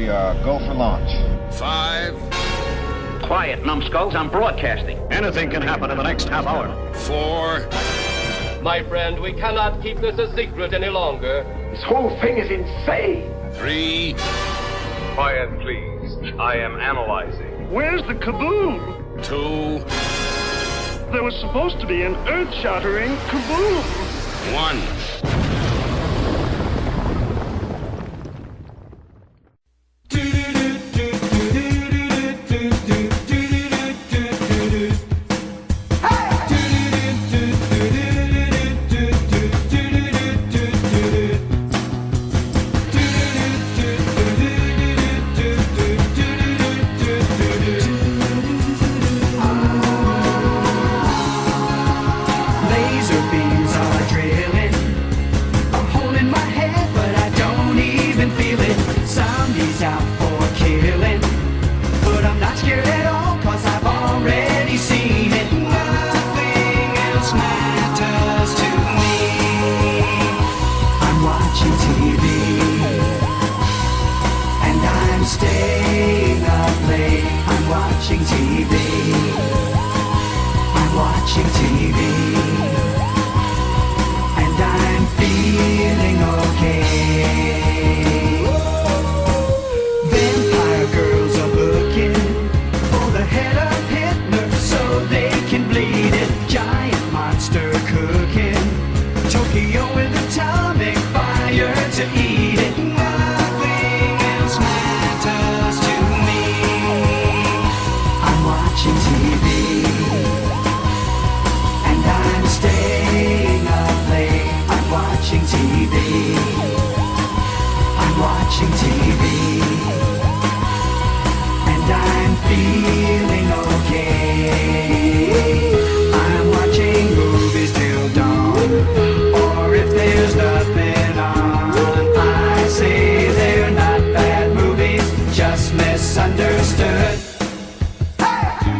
go for launch. 5. Quiet, numbskulls. I'm broadcasting. Anything can happen in the next half hour. 4. My friend, we cannot keep this a secret any longer. This whole thing is insane. 3. Quiet, please. I am analyzing. Where's the kaboom? 2. There was supposed to be an earth-shattering kaboom. 1.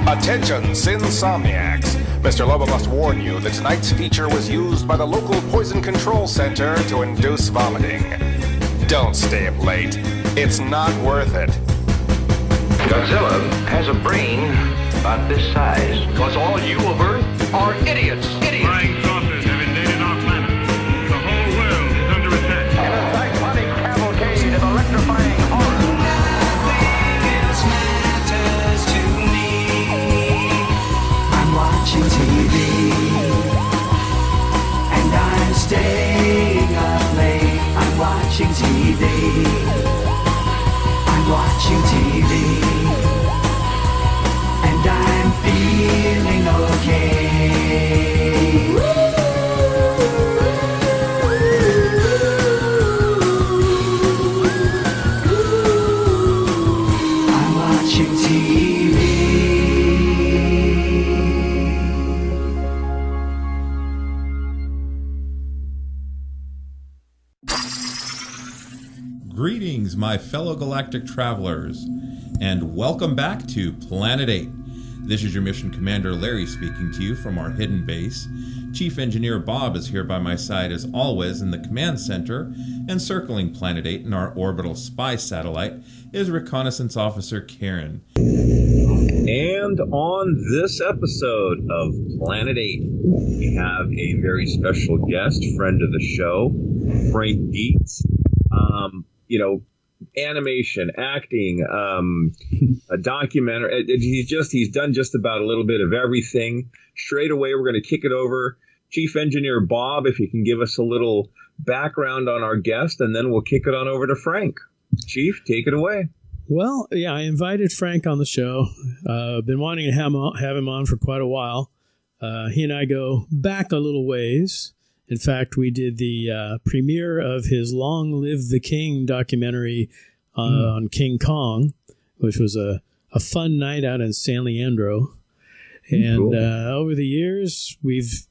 Attention, Sinsomniacs. Mr. Lobo must warn you that tonight's feature was used by the local poison control center to induce vomiting. Don't stay up late. It's not worth it. Godzilla has a brain about this size. Because all you of Earth are idiots. Flying saucers have invaded our planet. The whole world is under attack. In a cyclonic cavalcade of electrifying horror. TV, and I'm staying up late. I'm watching TV. I'm watching TV, and I'm feeling okay. I'm watching TV. Greetings, my fellow galactic travelers, and welcome back to Planet 8. This is your Mission Commander Larry speaking to you from our hidden base. Chief Engineer Bob is here by my side as always in the command center, and circling Planet 8 in our orbital spy satellite is Reconnaissance Officer Karen. And on this episode of Planet 8, we have a very special guest, friend of the show, Frank Dietz. Animation, acting, a documentary. He's done just about a little bit of everything. Straight away, we're going to kick it over. Chief Engineer Bob, if you can give us a little background on our guest, and then we'll kick it on over to Frank. Chief, take it away. Well, yeah, I invited Frank on the show. Been wanting to have him on for quite a while. He and I go back a little ways. In fact, we did the premiere of his Long Live the King documentary on King Kong, which was a fun night out in San Leandro. And cool. Over the years, we've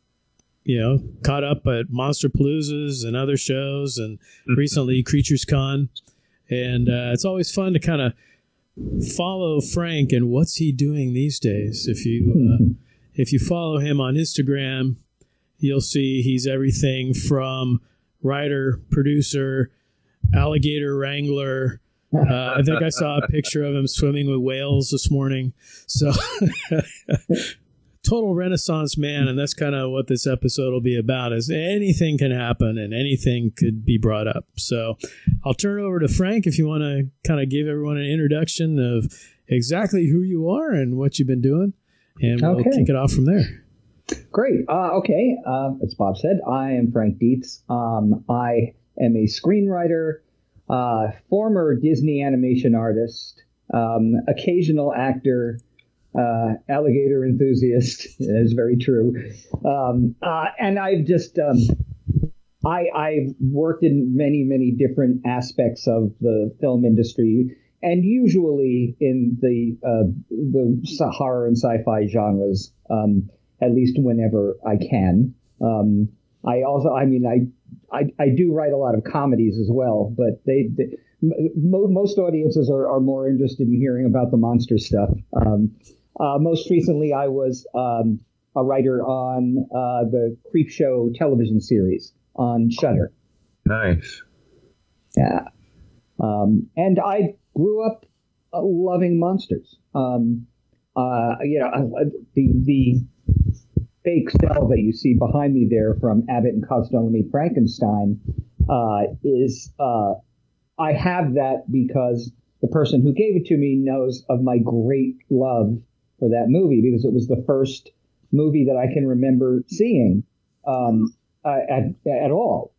caught up at Monster Paloozas and other shows, and recently Creatures Con. And it's always fun to kind of follow Frank and what's he doing these days. If you follow him on Instagram, you'll see he's everything from writer, producer, alligator wrangler, I think I saw a picture of him swimming with whales this morning. So total Renaissance man, and that's kind of what this episode will be about, is anything can happen and anything could be brought up. So I'll turn it over to Frank if you want to kind of give everyone an introduction of exactly who you are and what you've been doing, and we'll kick it off from there. Great. As Bob said, I am Frank Dietz. I am a screenwriter, former Disney animation artist, occasional actor, alligator enthusiast. That is very true. And I've just I've worked in many different aspects of the film industry, and usually in the horror and sci-fi genres. At least whenever I can. I do write a lot of comedies as well, but most audiences are more interested in hearing about the monster stuff. Most recently, I was a writer on the Creepshow television series on Shudder. Nice. Yeah. And I grew up loving monsters. The fake cell that you see behind me there from Abbott and Costello Meet Frankenstein is I have that because the person who gave it to me knows of my great love for that movie, because it was the first movie that I can remember seeing at all.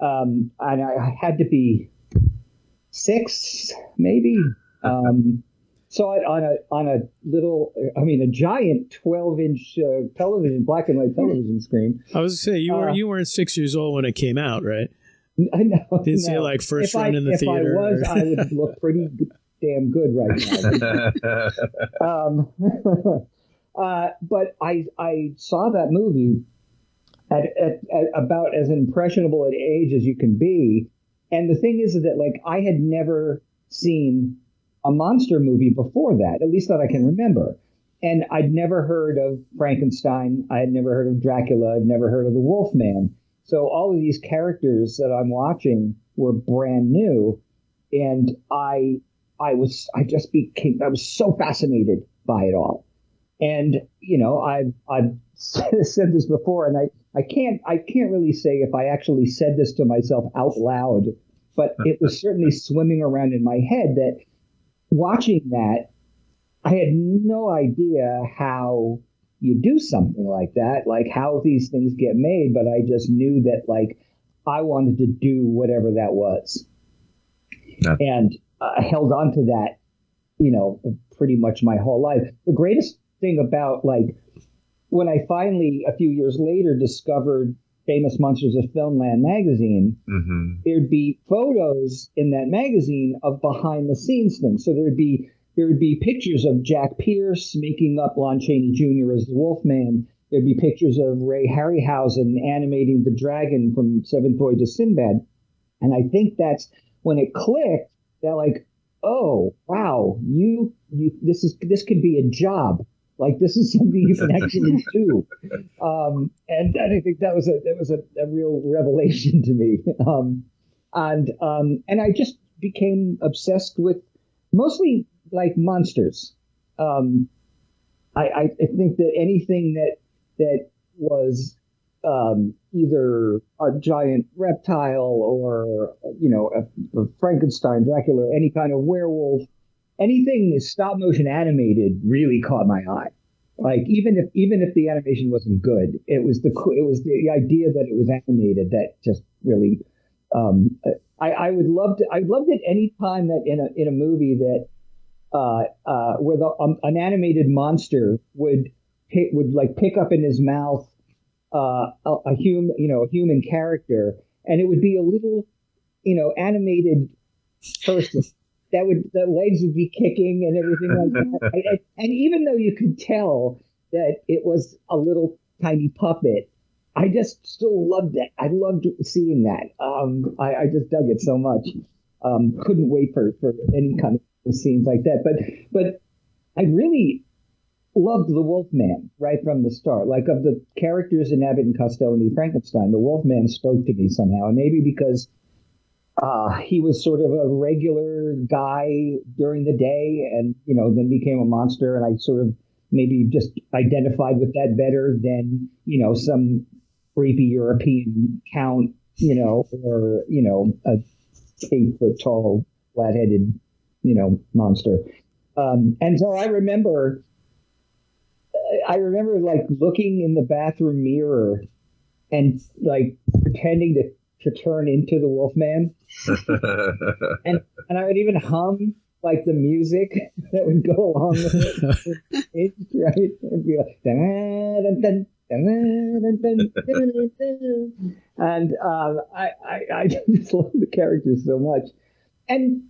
And I had to be 6, maybe. Saw it on a little, a giant 12-inch television, black and white television screen. I was going to say, you weren't 6 years old when it came out, right? I know. Didn't see it like first run in the theater. If I was, I would look pretty damn good right now. But I saw that movie at about as impressionable an age as you can be. And the thing is that, like, I had never seen a monster movie before that, at least that I can remember. And I'd never heard of Frankenstein. I had never heard of Dracula. I'd never heard of the Wolfman. So all of these characters that I'm watching were brand new. And I was so fascinated by it all. And, I've said this before, and I can't really say if I actually said this to myself out loud, but it was certainly swimming around in my head that watching that, I had no idea how you do something like that, like how these things get made, but I just knew that, like, I wanted to do whatever that was. Yeah. And I held on to that, pretty much my whole life. The greatest thing about, like, when I finally, a few years later, discovered Famous Monsters of Filmland magazine, there'd be photos in that magazine of behind the scenes things. So there'd be pictures of Jack Pierce making up Lon Chaney Jr. as the Wolfman. There'd be pictures of Ray Harryhausen animating the dragon from Seventh Voyage of Sinbad. And I think that's when it clicked that, like, oh wow, this could be a job. Like, this is something you can actually do. And I think that was a real revelation to me. And I just became obsessed with mostly, like, monsters. I think that anything that was either a giant reptile or, a Frankenstein, Dracula, any kind of werewolf, anything stop motion animated really caught my eye. Like, even if the animation wasn't good, it was the idea that it was animated that just really I'd loved it any time that in a movie that where an animated monster would pick up in his mouth a human character, and it would be a little animated person. The legs would be kicking and everything like that. And even though you could tell that it was a little tiny puppet, I just still loved it. I loved seeing that. I just dug it so much. Couldn't wait for any kind of scenes like that. But I really loved the Wolfman right from the start. Like, of the characters in Abbott and Costello Meet Frankenstein, the Wolfman spoke to me somehow. And maybe because he was sort of a regular guy during the day, and then became a monster. And I sort of maybe just identified with that better than some creepy European count, or a 8-foot tall, flat-headed, monster. And so I remember like looking in the bathroom mirror and like pretending to turn into the Wolfman. and I would even hum like the music that would go along with it. Right? It'd be like, dun, dun, dun, dun, dun, dun, dun. And I just love the characters so much. And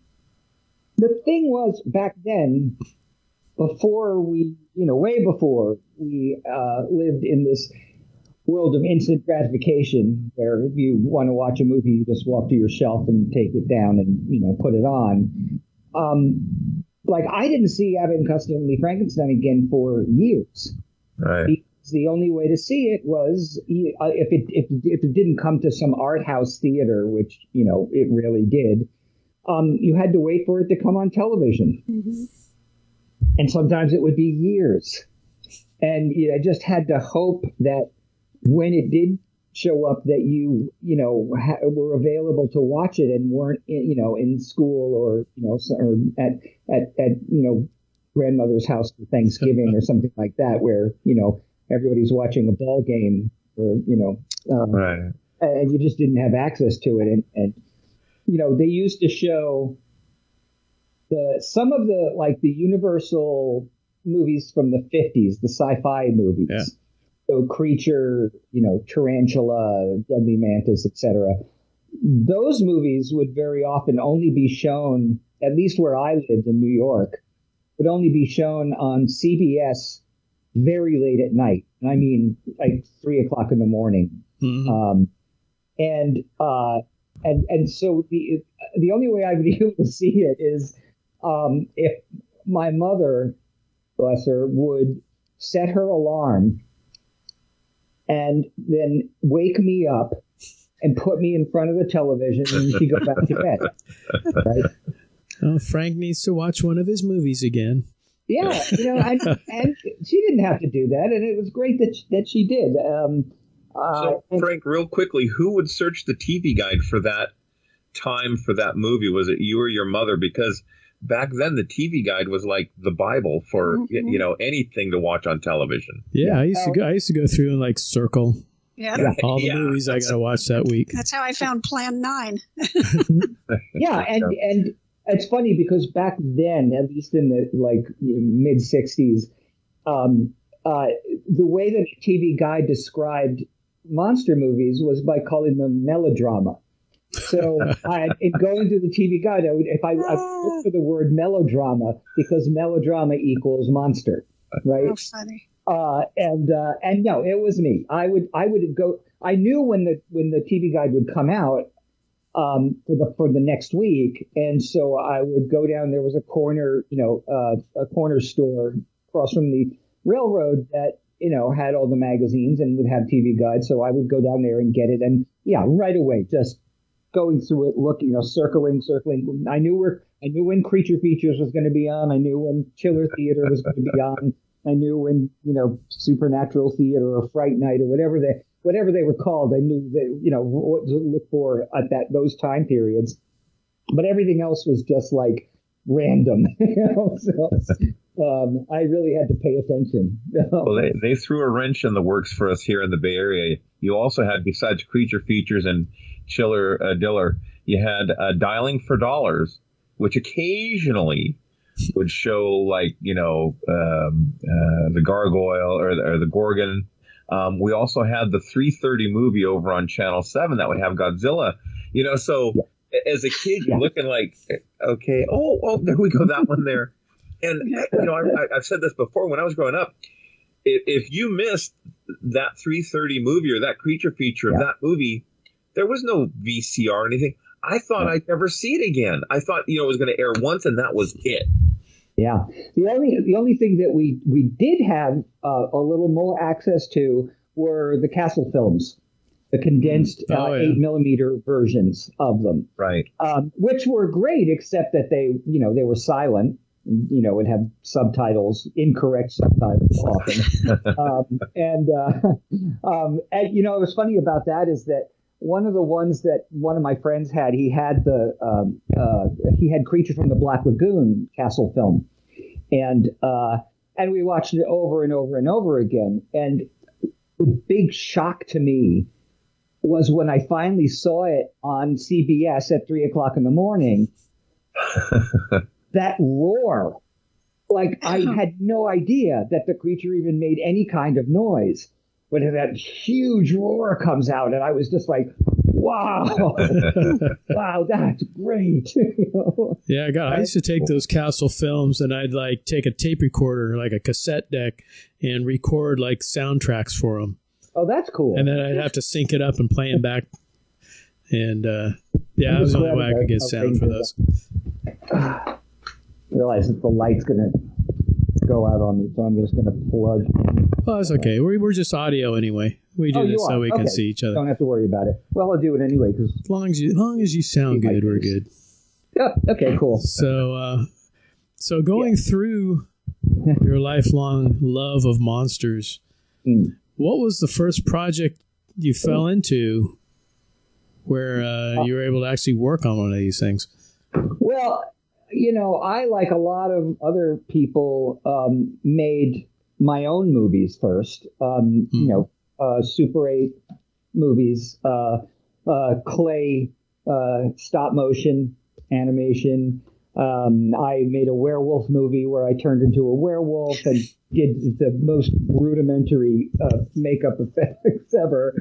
the thing was, back then, before we, way before we lived in this world of instant gratification, where if you want to watch a movie, you just walk to your shelf and take it down and, put it on. Like, I didn't see Abbott and Costello Meet Frankenstein again for years. Right. Because the only way to see it was if it didn't come to some art house theater, which, it really did. You had to wait for it to come on television. Mm-hmm. And sometimes it would be years. And I just had to hope that when it did show up that you were available to watch it and weren't, in school or, or at grandmother's house for Thanksgiving or something like that, where, everybody's watching a ball game or, right. And you just didn't have access to it. And they used to show some of the Universal movies from the 50s, the sci-fi movies. Yeah. So Creature, Tarantula, Deadly Mantis, etc. Those movies would very often only be shown, at least where I lived in New York, would only be shown on CBS very late at night. And I mean, like 3 o'clock in the morning. Mm-hmm. And so the only way I would be able to see it is if my mother, bless her, would set her alarm and then wake me up and put me in front of the television, and she'd go back to bed. Right? Oh, Frank needs to watch one of his movies again. Yeah, and she didn't have to do that, and it was great that she did. So, Frank, real quickly, who would search the TV guide for that time for that movie? Was it you or your mother? Because back then, the TV guide was like the Bible for anything to watch on television. Yeah, I used to go through and like circle all the Yeah. movies I got to watch that week. That's how I found Plan 9. Yeah, and it's funny because back then, at least in the mid 60s, the way that the TV guide described monster movies was by calling them melodrama. So in going through the TV guide, I would look for the word melodrama because melodrama equals monster, right? Oh, funny. And no, it was me. I would go. I knew when the TV guide would come out for the next week, and so I would go down. There was a corner store across from the railroad that had all the magazines and would have TV guides. So I would go down there and get it, and right away, just going through it, looking, circling. I knew when Creature Features was going to be on. I knew when Chiller Theater was going to be on. I knew when Supernatural Theater or Fright Night or whatever they were called. I knew that what to look for at those time periods. But everything else was just like random. So I really had to pay attention. Well, they threw a wrench in the works for us here in the Bay Area. You also had, besides Creature Features and Chiller Diller, you had Dialing for Dollars, which occasionally would show the Gargoyle or the Gorgon. We also had the 3:30 movie over on Channel 7 that would have Godzilla. So as a kid, you're looking like, okay, oh, there we go, that one there. And I've said this before. When I was growing up, if you missed that 3:30 movie or that Creature Feature of that movie, there was no VCR or anything. I thought I'd never see it again. I thought it was going to air once and that was it. Yeah, the only thing that we did have a little more access to were the Castle films. the condensed 8mm versions of them, right? Which were great, except that they were silent. Would have subtitles, incorrect subtitles often. And it was funny about that is that one of the ones that one of my friends had, he had Creature from the Black Lagoon Castle film, and we watched it over and over and over again. And the big shock to me was when I finally saw it on CBS at 3:00 in the morning. That roar, like I had no idea that the creature even made any kind of noise. When that huge roar comes out, and I was just like, wow, wow, that's great. Yeah, I used to take those Castle films and I'd like take a tape recorder, like a cassette deck, and record like soundtracks for them. Oh, that's cool. And then I'd have to sync it up and play them back. And that was the only way I could get sound for those. Realize that the light's going to go out on me, so I'm just going to plug in. Well, that's okay. We're just audio anyway. We do this so we can see each other. Don't have to worry about it. Well, I'll do it anyway. Cause as long as you sound good, we're good. Yeah, okay, cool. So going through your lifelong love of monsters, what was the first project you fell into where you were able to actually work on one of these things? Well, I, like a lot of other people, made my own movies first. Super 8 movies, clay, stop motion, animation. I made a werewolf movie where I turned into a werewolf and did the most rudimentary makeup effects ever.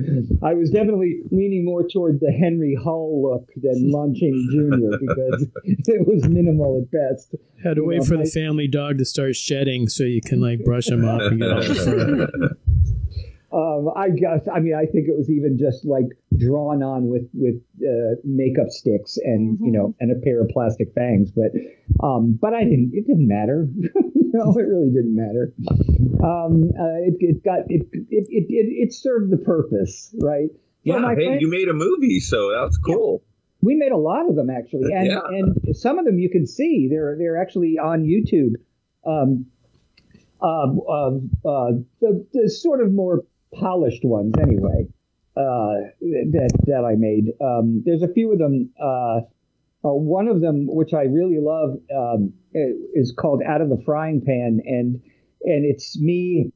I was definitely leaning more toward the Henry Hull look than Lon Chaney Jr. because it was minimal at best. Had to wait for the family dog to start shedding so you can like brush him off and get all the fur. I think it was even just like drawn on with makeup sticks and and a pair of plastic fangs, but it didn't matter. It really didn't matter. It served the purpose, right? Yeah, you made a movie, so that's cool. We made a lot of them actually, and some of them you can see they're actually on YouTube. The sort of more polished ones anyway that I made. There's a few of them. One of them, which I really love, is called Out of the Frying Pan, and it's me,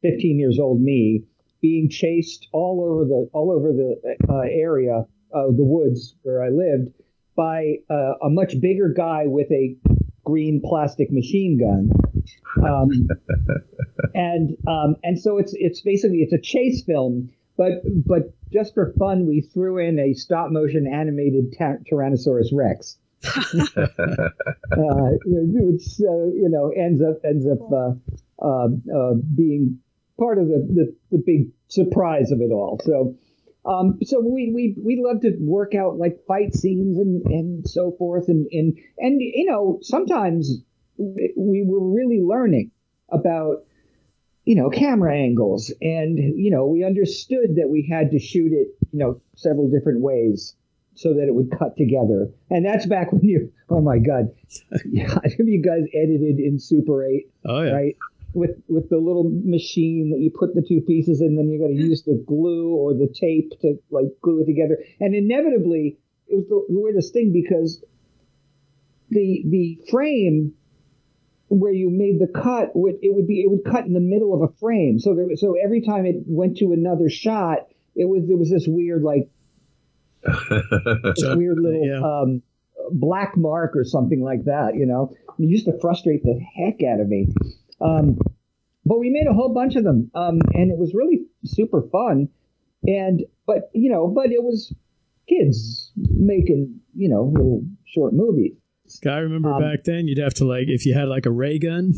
15 years old me, being chased all over the area of the woods where I lived by a much bigger guy with a green plastic machine gun. And so it's basically a chase film, but just for fun, we threw in a stop motion animated Tyrannosaurus Rex. Which ends up being part of the big surprise of it all. So we love to work out like fight scenes and so forth, and sometimes we were really learning about camera angles, and we understood that we had to shoot it several different ways so that it would cut together. And that's back when oh my god, have you guys edited in Super 8? Oh yeah, right, with the little machine that you put the two pieces in, then you got to use the glue or the tape to like glue it together. And inevitably it was the weirdest thing, because the frame where you made the cut, it would cut in the middle of a frame. So every time it went to another shot, there was this weird weird little black mark or something like that. It used to frustrate the heck out of me. But we made a whole bunch of them, and it was really super fun. But it was kids making little short movies. I remember back then you'd have to if you had like a ray gun,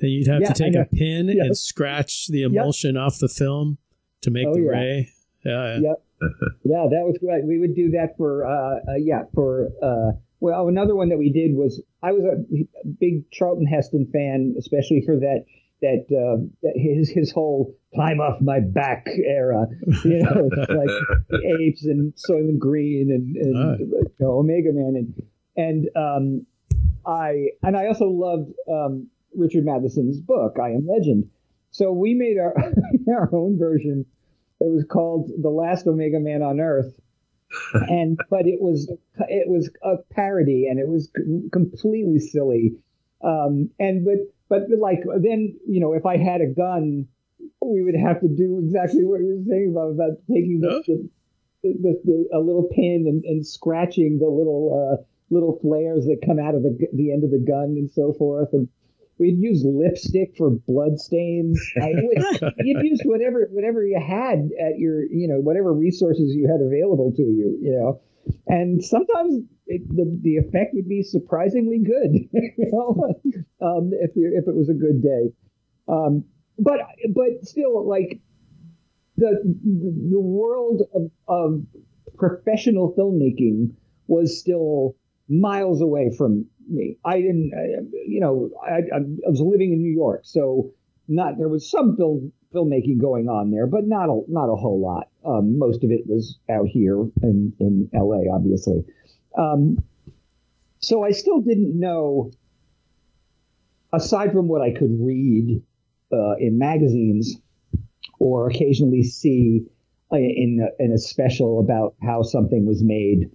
then you'd have to take a pin and scratch the emulsion off the film to make the ray. Yeah. Yep. Yeah, that was great. We would do that for another one that we did was, I was a big Charlton Heston fan, especially for that that his whole climb off my back era, like the apes and Soylent Green and Omega Man and I also loved Richard Matheson's book I Am Legend. So we made our own version. It was called The Last Omega Man on Earth. But it was a parody, and it was completely silly. But like then, if I had a gun, we would have to do exactly what you were saying about taking a little pin and scratching the little flares that come out of the end of the gun and so forth. And we'd use lipstick for blood stains. You'd use whatever you had at your, whatever resources you had available to you, And sometimes the effect would be surprisingly good, if it was a good day. But still, like the world of professional filmmaking was still miles away from me. I didn't, I was living in New York, so there was some filmmaking going on there, but not a whole lot. Most of it was out here in LA, obviously. So I still didn't know, aside from what I could read in magazines or occasionally see in a special about how something was made.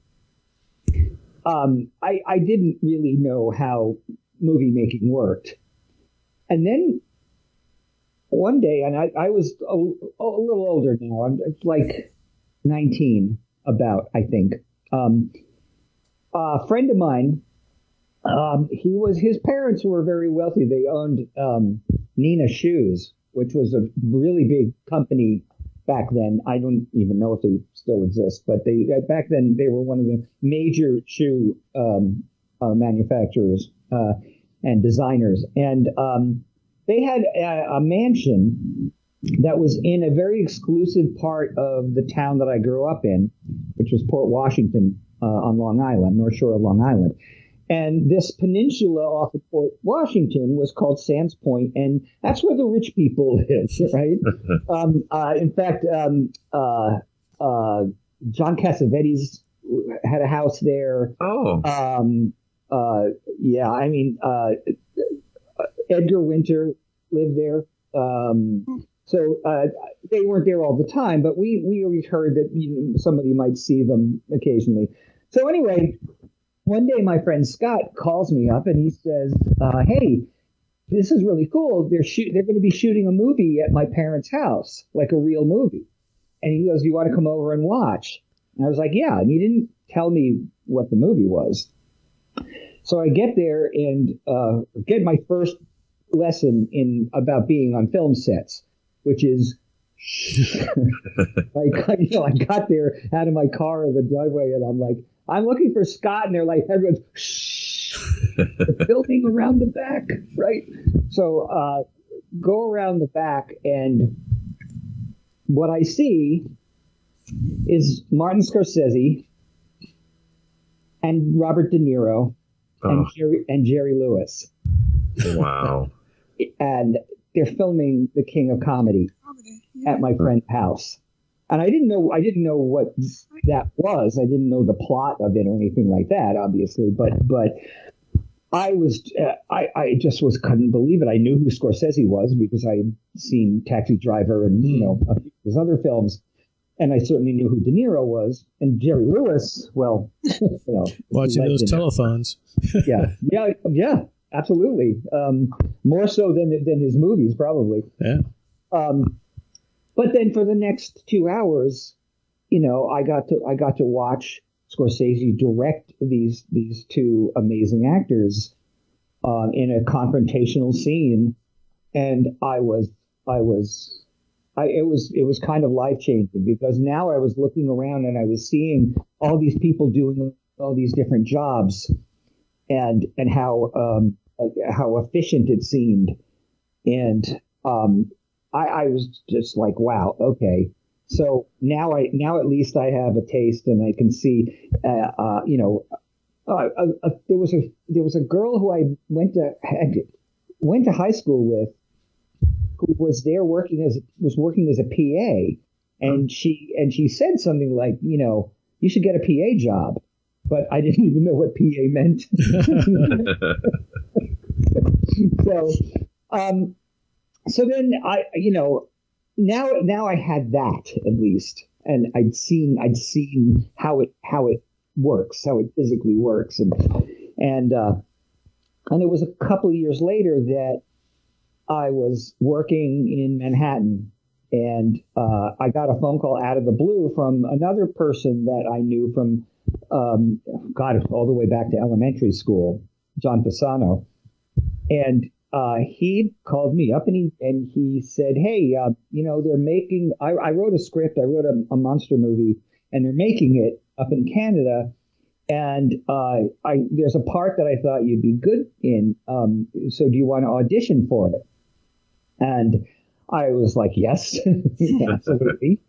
I didn't really know how movie making worked. And then one day, and I was a little older now, I'm like 19 I think. A friend of mine, his parents were very wealthy. They owned Nina Shoes, which was a really big company back then. I don't even know if they still exist, but back then they were one of the major shoe manufacturers and designers. And they had a mansion that was in a very exclusive part of the town that I grew up in, which was Port Washington on Long Island, North Shore of Long Island. And this peninsula off of Port Washington was called Sands Point, and that's where the rich people lived, right? In fact, John Cassavetes had a house there. Yeah, I mean, Edgar Winter lived there. So they weren't there all the time, but we always heard that somebody might see them occasionally. So anyway, one day my friend Scott calls me up and he says, hey, this is really cool. They're going to be shooting a movie at my parents' house, like a real movie. And he goes, you want to come over and watch? And I was like, yeah. And he didn't tell me what the movie was. So I get there and get my first lesson about being on film sets, which is I got there out of my car in the driveway and I'm like, I'm looking for Scott, and they're like, everyone's shh, they're filming around the back, right? So go around the back, and what I see is Martin Scorsese and Robert De Niro and Jerry Lewis. Wow. And they're filming The King of Comedy at my friend's house. And I didn't know what that was. I didn't know the plot of it or anything like that, obviously. But I just couldn't believe it. I knew who Scorsese was because I had seen Taxi Driver and a few of his other films, and I certainly knew who De Niro was. And Jerry Lewis, well, watching those telephones. yeah, absolutely. More so than his movies, probably. Yeah. But then for the next 2 hours, I got to watch Scorsese direct these two amazing actors in a confrontational scene, and it was kind of life changing because now I was looking around and I was seeing all these people doing all these different jobs, and how efficient it seemed, and I was just like, wow, okay. So now at least I have a taste, and I can see, there was a girl who I went to high school with, who was there working as a PA, and she said something like, you should get a PA job, but I didn't even know what PA meant. So then now I had that at least, and I'd seen how it works, how it physically works, and it was a couple of years later that I was working in Manhattan, and I got a phone call out of the blue from another person that I knew from all the way back to elementary school, John Pisano, and he called me up and he said, hey, they're making, I wrote a script, I wrote a monster movie, and they're making it up in Canada. And there's a part that I thought you'd be good in. So do you want to audition for it? And I was like, yes, absolutely.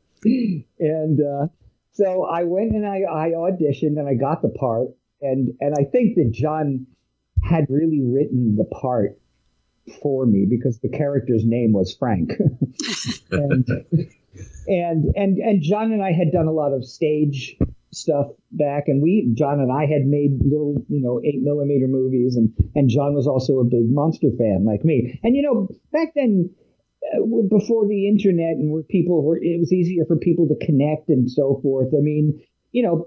And so I went and I auditioned and I got the part. And I think that John had really written the part for me because the character's name was Frank. and John and I had done a lot of stage stuff back, and John and I had made little 8mm movies, and John was also a big monster fan like me. And back then, before the internet and where it was easier for people to connect and so forth. I mean,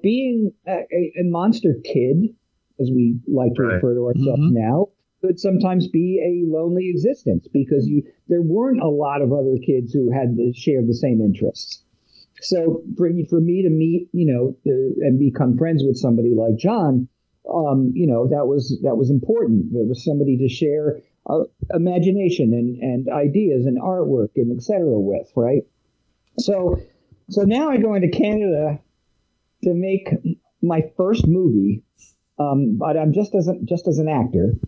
being a monster kid, as we like to refer to ourselves now, could sometimes be a lonely existence because there weren't a lot of other kids who had shared the same interests. So for me to meet, and become friends with somebody like John, that was important. There was somebody to share imagination and ideas and artwork and et cetera with, right? So now I go into Canada to make my first movie, but I'm just as an actor,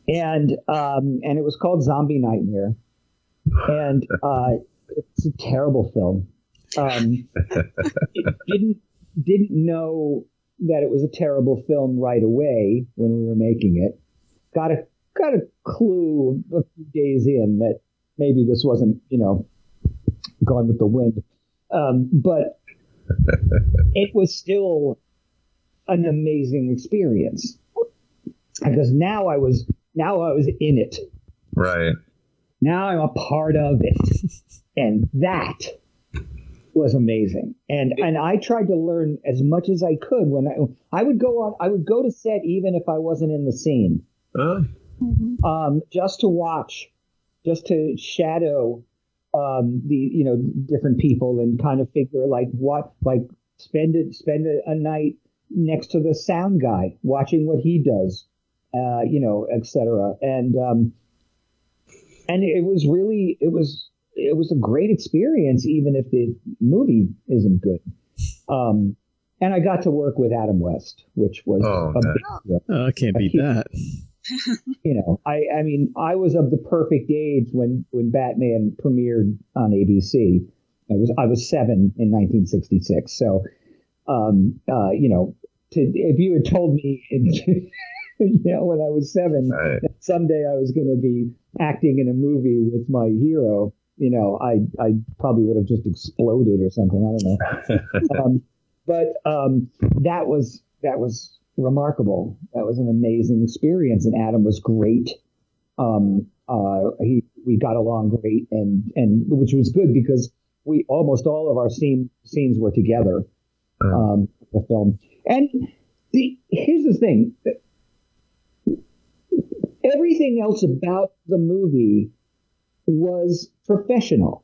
and it was called Zombie Nightmare, and it's a terrible film. Didn't know that it was a terrible film right away when we were making it. Got a clue a few days in that maybe this wasn't, Gone with the Wind. But it was still an amazing experience because now I was in it. Right. Now I'm a part of it. And that was amazing. And I tried to learn as much as I could when I would go to set even if I wasn't in the scene. Just to watch, just to shadow the different people and kind of figure spend a night next to the sound guy watching what he does, etc. And it was a great experience, even if the movie isn't good. And I got to work with Adam West, which was a big deal. I can't beat that. I mean, I was of the perfect age when Batman premiered on ABC. I was 7 in 1966. So, if you had told me, when I was 7, that someday I was going to be acting in a movie with my hero, I probably would have just exploded or something. I don't know. But that was remarkable. That was an amazing experience, and Adam was great. We got along great, and which was good because almost all of our scenes were together. The film, and here's the thing: everything else about the movie was professional.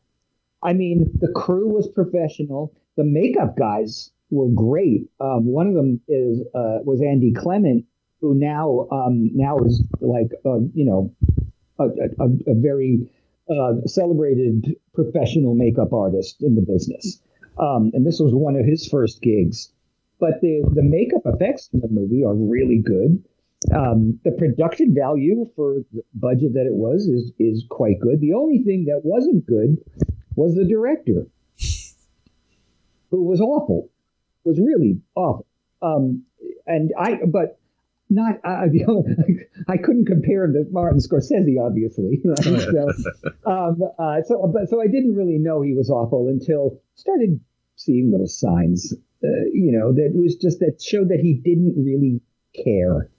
I mean, the crew was professional. The makeup guys were great. One of them was Andy Clement, who now is like a very celebrated professional makeup artist in the business. And this was one of his first gigs. But the makeup effects in the movie are really good. The production value for the budget that it was is quite good. The only thing that wasn't good was the director, who was awful. Was really awful. I couldn't compare him to Martin Scorsese, obviously. Right? So I didn't really know he was awful until started seeing little signs, that was just that showed that he didn't really care.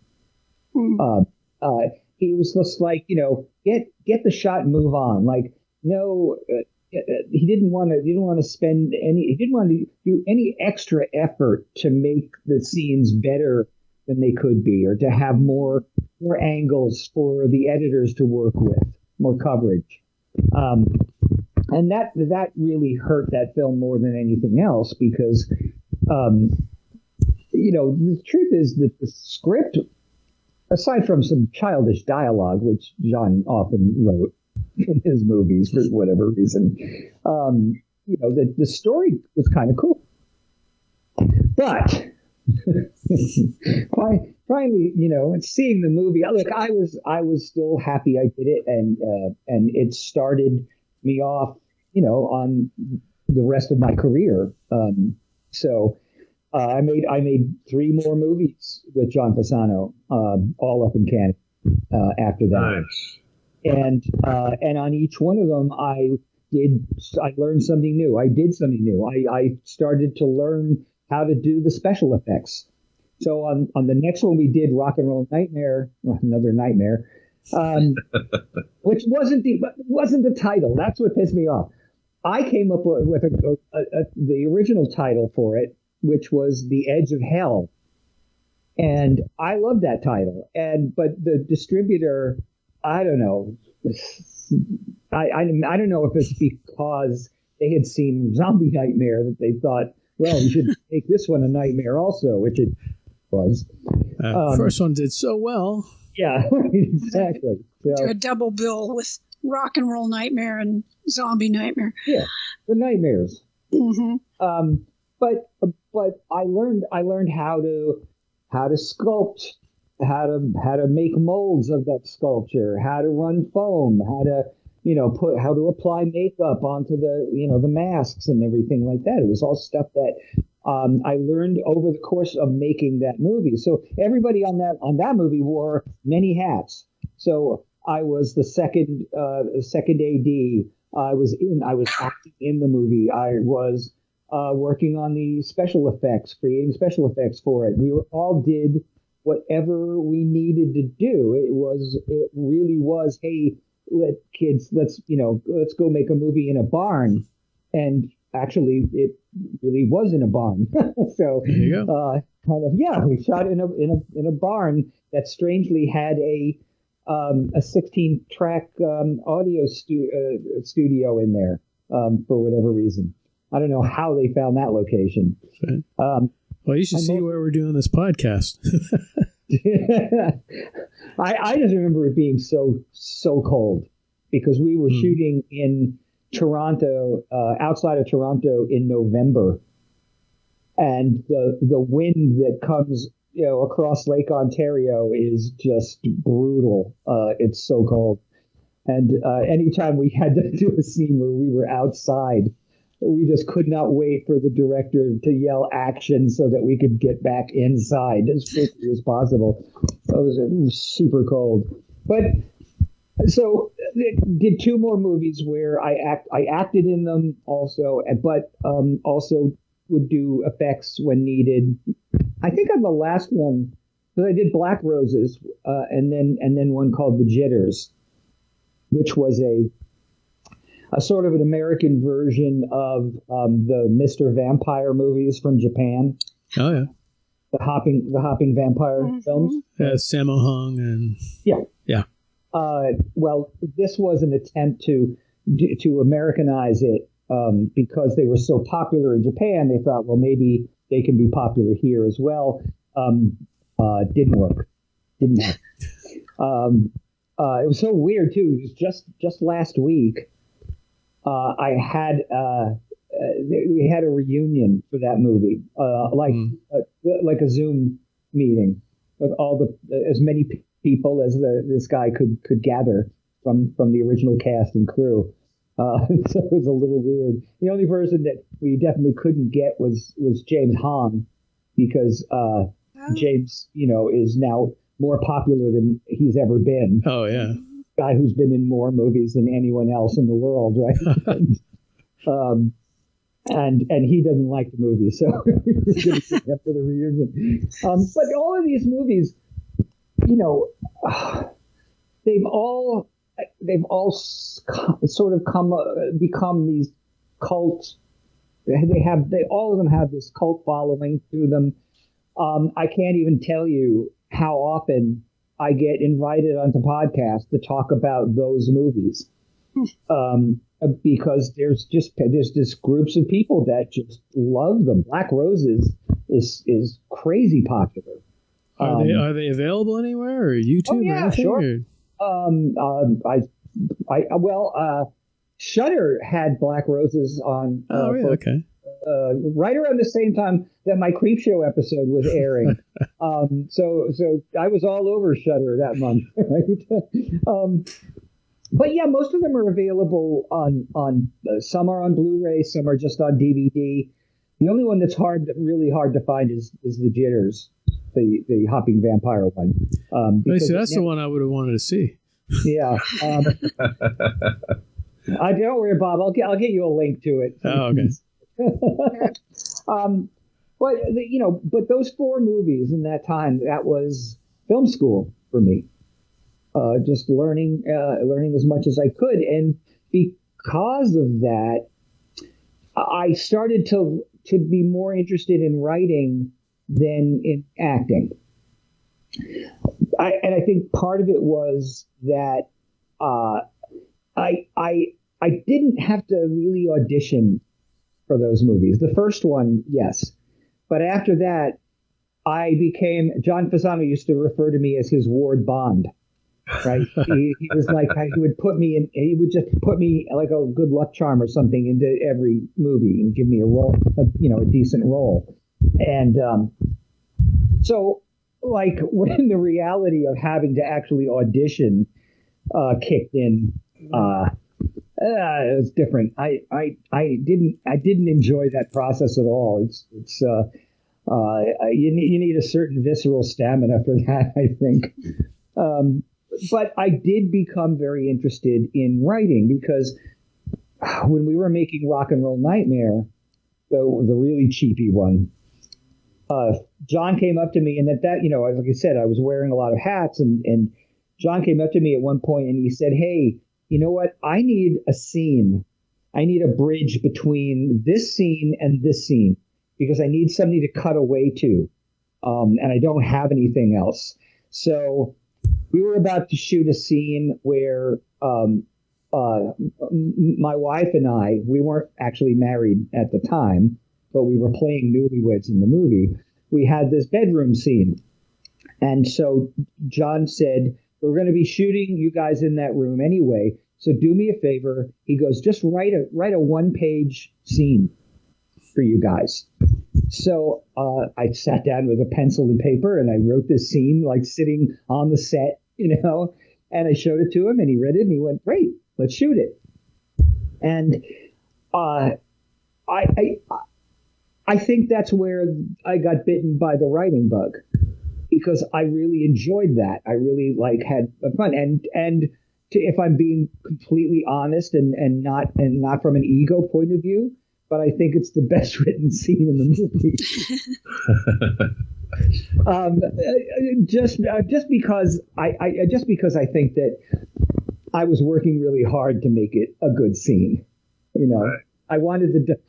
He was just like, get the shot and move on. Like, no, he didn't want to spend any, he didn't want to do any extra effort to make the scenes better than they could be, or to have more angles for the editors to work with, more coverage. And that really hurt that film more than anything else, because, the truth is that the script, aside from some childish dialogue, which John often wrote in his movies for whatever reason, the story was kind of cool. But finally, seeing the movie, look, I was still happy I did it, and it started me off, on the rest of my career. So I made 3 more movies with John Fasano, all up in Canada after that. Nice. And on each one of them, I learned something new. I did something new. I started to learn how to do the special effects. So on the next one, we did Rock and Roll Nightmare, another nightmare, which wasn't the title. That's what pissed me off. I came up with the original title for it, which was The Edge of Hell, and I love that title. But the distributor, I don't know. I don't know if it's because they had seen Zombie Nightmare that they thought, well, we should make this one a nightmare also, which it was. First one did so well. Yeah, exactly. So, do a double bill with Rock and Roll Nightmare and Zombie Nightmare. Yeah, the nightmares. Mm-hmm. But I learned how to sculpt, how to make molds of that sculpture, how to run foam, how to how to apply makeup onto the masks and everything like that. It was all stuff that I learned over the course of making that movie. So everybody on that movie wore many hats. So I was the second AD. I was acting in the movie. I was working on the special effects, creating special effects for it. We all did whatever we needed to do. It really was, hey, let's go make a movie in a barn. And actually it really was in a barn. So there you go. We shot in a barn that strangely had a 16-track audio studio in there for whatever reason. I don't know how they found that location. Right. Well, you should see where we're doing this podcast. I just remember it being so cold because we were shooting in Toronto, outside of Toronto in November, and the wind that comes across Lake Ontario is just brutal. It's so cold, and anytime we had to do a scene where we were outside, we just could not wait for the director to yell action so that we could get back inside as quickly as possible. It was super cold. But so did 2 more movies where I acted in them also, but also would do effects when needed. I think on the last one, because I did Black Roses, and then one called The Jitters, which was a sort of an American version of the Mr. Vampire movies from Japan. Oh yeah, the hopping vampire films. Sammo Hung and yeah. Well, this was an attempt to Americanize it because they were so popular in Japan. They thought, well, maybe they can be popular here as well. Didn't work. Didn't happen. It was so weird too. It was just last week. We had a reunion for that movie, like a Zoom meeting with as many people as this guy could gather from the original cast and crew. So it was a little weird. The only person that we definitely couldn't get was James Hahn, because James, is now more popular than he's ever been. Oh, yeah. Guy who's been in more movies than anyone else in the world, right? And he doesn't like the movie, so we're going to see after the reunion. But all of these movies, you know, they've all sort of become these cult. They all of them have this cult following through them. I can't even tell you how often I get invited onto podcasts to talk about those movies, because there's just groups of people that just love them. Black Roses is crazy popular. Are they available anywhere or YouTube? Oh, yeah, or anything? Sure. Shudder had Black Roses on. Really? Okay. Right around the same time that my Creepshow episode was airing. So I was all over Shudder that month, right? But yeah, most of them are available on some are on Blu-ray, some are just on DVD. The only one that's really hard to find is the Jitters, the Hopping Vampire one. That's the one I would have wanted to see. Yeah. I don't worry, Bob. I'll get you a link to it. Oh, okay. But those 4 movies in that time, that was film school for me. Just learning as much as I could, and because of that, I started to be more interested in writing than in acting. I think part of it was that I didn't have to really audition for those movies. The first one, yes. But after that, John Fasano used to refer to me as his Ward Bond, right? he was like, he would just put me like a good luck charm or something into every movie and give me a role, a decent role. And so like when the reality of having to actually audition kicked in, it was different. I didn't enjoy that process at all. You need a certain visceral stamina for that, I think. But I did become very interested in writing because when we were making Rock and Roll Nightmare, the really cheapy one, John came up to me, and like I said, I was wearing a lot of hats, and John came up to me at one point and he said, "Hey, you know what? I need a scene. I need a bridge between this scene and this scene because I need somebody to cut away to, and I don't have anything else." So we were about to shoot a scene where my wife and we weren't actually married at the time, but we were playing newlyweds in the movie. We had this bedroom scene. And so John said, "We're going to be shooting you guys in that room anyway. So do me a favor." He goes, "Just write a 1-page scene for you guys." So I sat down with a pencil and paper and I wrote this scene like sitting on the set, and I showed it to him and he read it and he went, "Great, let's shoot it." And I think that's where I got bitten by the writing bug, because I really enjoyed that. I really had fun. And if I'm being completely honest and not from an ego point of view, but I think it's the best written scene in the movie. Just because I think that I was working really hard to make it a good scene, Right.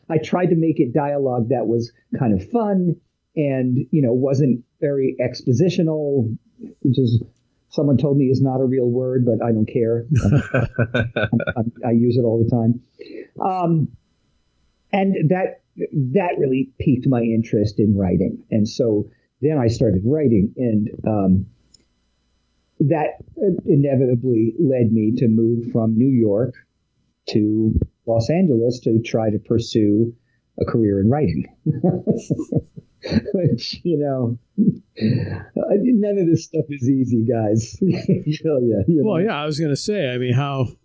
I tried to make it dialogue that was kind of fun and, wasn't very expositional, which is, someone told me is not a real word, but I don't care. I use it all the time. And that really piqued my interest in writing. And so then I started writing, and that inevitably led me to move from New York to Los Angeles to try to pursue a career in writing. Which, none of this stuff is easy, guys. Well, yeah, I was going to say, I mean, how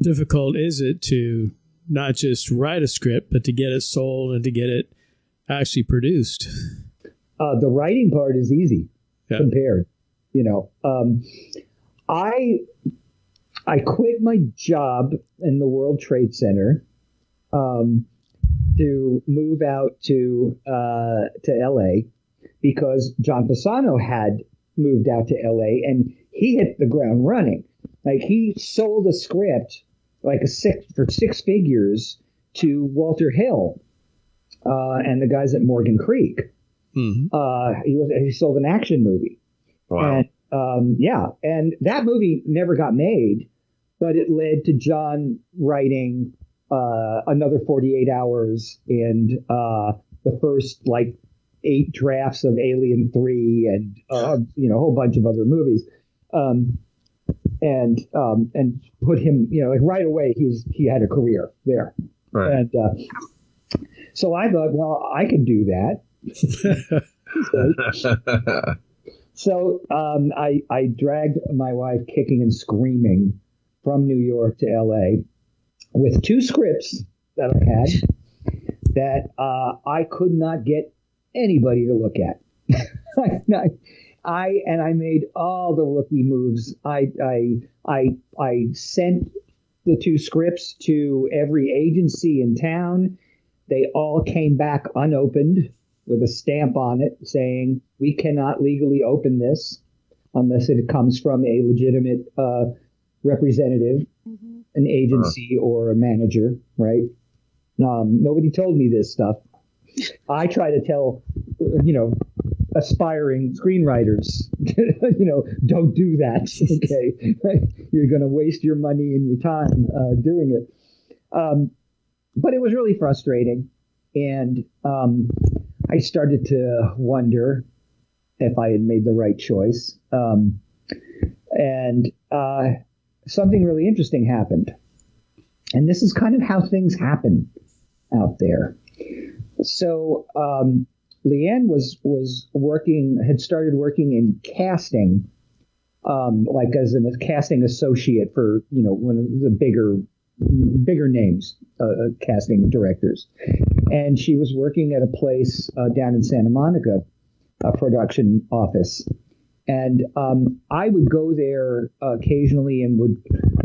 difficult is it to not just write a script, but to get it sold and to get it actually produced? The writing part is easy compared. I quit my job in the World Trade Center to move out to LA because John Pisano had moved out to LA and he hit the ground running. Like he sold a script for six figures to Walter Hill and the guys at Morgan Creek. He sold an action movie. Wow. And that movie never got made, but it led to John writing another 48 Hours and the first 8 drafts of Alien 3 and a whole bunch of other movies. And put him, right away he had a career there. Right. And so I thought, well, I could do that. So I dragged my wife kicking and screaming from New York to LA with 2 scripts that I had that I could not get anybody to look at. I made all the rookie moves. I sent the 2 scripts to every agency in town. They all came back unopened with a stamp on it saying, we cannot legally open this unless it comes from a legitimate representative, an agency or a manager, right? Nobody told me this stuff. I try to tell, aspiring screenwriters, don't do that, okay? You're going to waste your money and your time doing it. But it was really frustrating. And I started to wonder if I had made the right choice. And something really interesting happened. And this is kind of how things happen out there. So Leanne had started working in casting, as a casting associate for, one of the bigger names, casting directors. And she was working at a place down in Santa Monica, a production office. And I would go there occasionally and would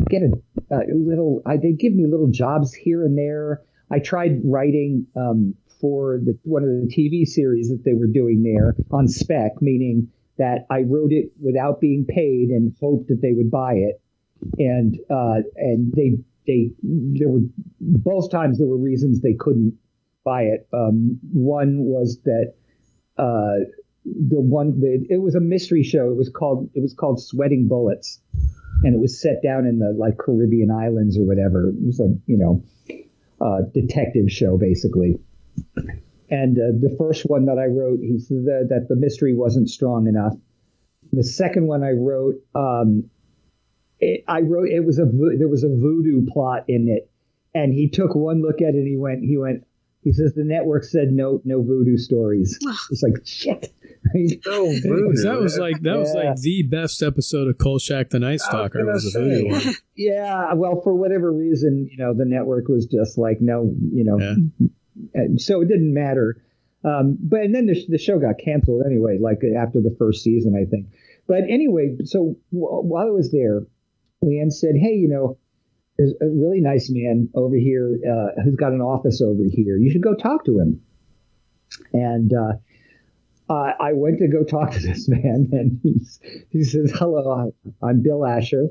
get they'd give me little jobs here and there. I tried writing for one of the TV series that they were doing there on spec, meaning that I wrote it without being paid and hoped that they would buy it. And there were both times there were reasons they couldn't buy it. One was that it was a mystery show. It was called Sweating Bullets, and it was set down in the Caribbean islands or whatever. It was a detective show basically. And the first one that I wrote, he said that the mystery wasn't strong enough. The second one I wrote, there was a voodoo plot in it, and he took one look at it and he says the network said no voodoo stories. It's like shit. That was like the best episode of Kolchak the Night Stalker was a voodoo one. Yeah, well, for whatever reason, the network was just like no, and so it didn't matter. But and then the show got canceled anyway, after the first season, I think. But anyway, so while I was there, Leanne said, hey, there's a really nice man over here who's got an office over here. You should go talk to him. And I went to go talk to this man, and he says, hello, I'm Bill Asher.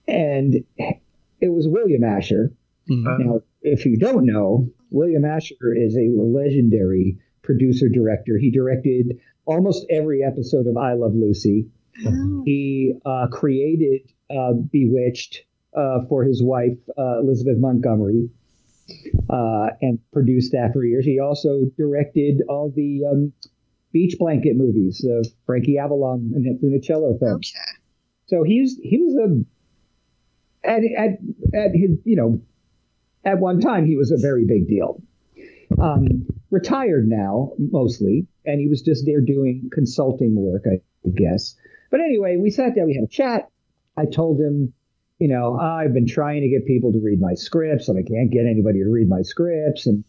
And it was William Asher. Mm-hmm. Now, if you don't know, William Asher is a legendary producer-director. He directed almost every episode of I Love Lucy. Oh. He created Bewitched for his wife, Elizabeth Montgomery, and produced that for years. He also directed all the Beach Blanket movies, Frankie Avalon and Funicello films. Okay. So he was at one time he was a very big deal. Retired now mostly, and he was just there doing consulting work, I guess. But anyway, we sat down, we had a chat. I told him, I've been trying to get people to read my scripts, and I can't get anybody to read my scripts. And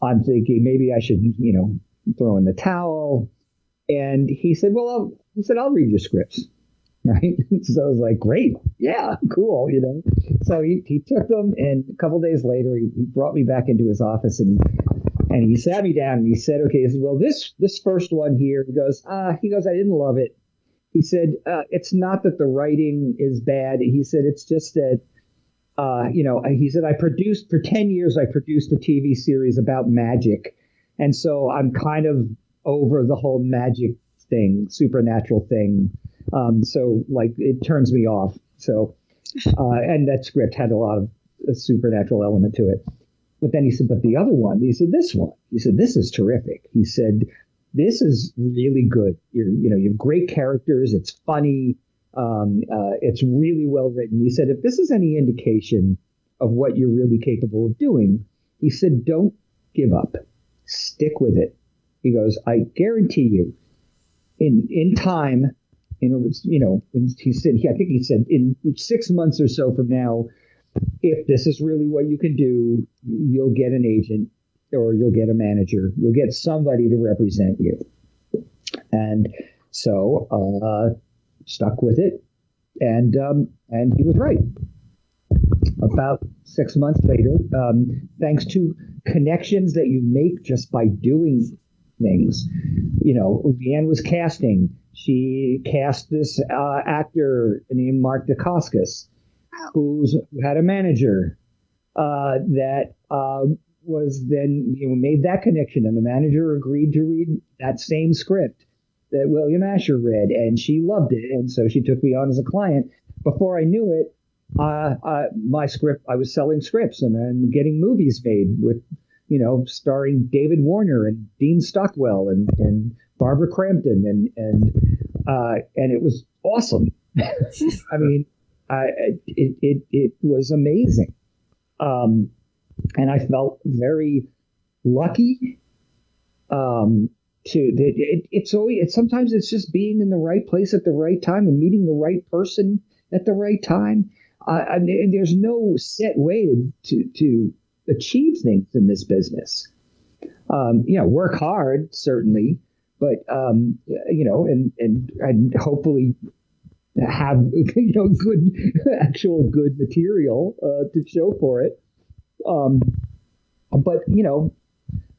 I'm thinking maybe I should, throw in the towel. And he said, I'll read your scripts. Right. So I was like, great. Yeah, cool. So he took them, and a couple days later, he brought me back into his office, and he sat me down and he said, okay, he said, well, this first one here, he goes, I didn't love it. He said, it's not that the writing is bad. He said, it's just that, he said, for 10 years, I produced a TV series about magic. And so I'm kind of over the whole magic thing, supernatural thing. So like it turns me off. So, and that script had a lot of a supernatural element to it. But then he said, but the other one, he said, this one, he said, this is terrific. He said, this is really good. You have great characters. It's funny. It's really well written. He said, if this is any indication of what you're really capable of doing, he said, don't give up. Stick with it. He goes, I guarantee you, in time, he said, I think he said in 6 months or so from now, if this is really what you can do, you'll get an agent or you'll get a manager. You'll get somebody to represent you. And so stuck with it. And he was right. About 6 months later, thanks to connections that you make just by doing things, Leanne was casting. She cast this actor named Mark Dacascos, who had a manager that was then made that connection, and the manager agreed to read that same script that William Asher read, and she loved it, and so she took me on as a client. Before I knew it, my script, I was selling scripts and getting movies made with, starring David Warner and Dean Stockwell and Barbara Crampton, and it was awesome. I mean, it was amazing. And I felt very lucky. Sometimes it's just being in the right place at the right time and meeting the right person at the right time. And there's no set way to achieve things in this business. Work hard, certainly, but and hopefully have good material to show for it. But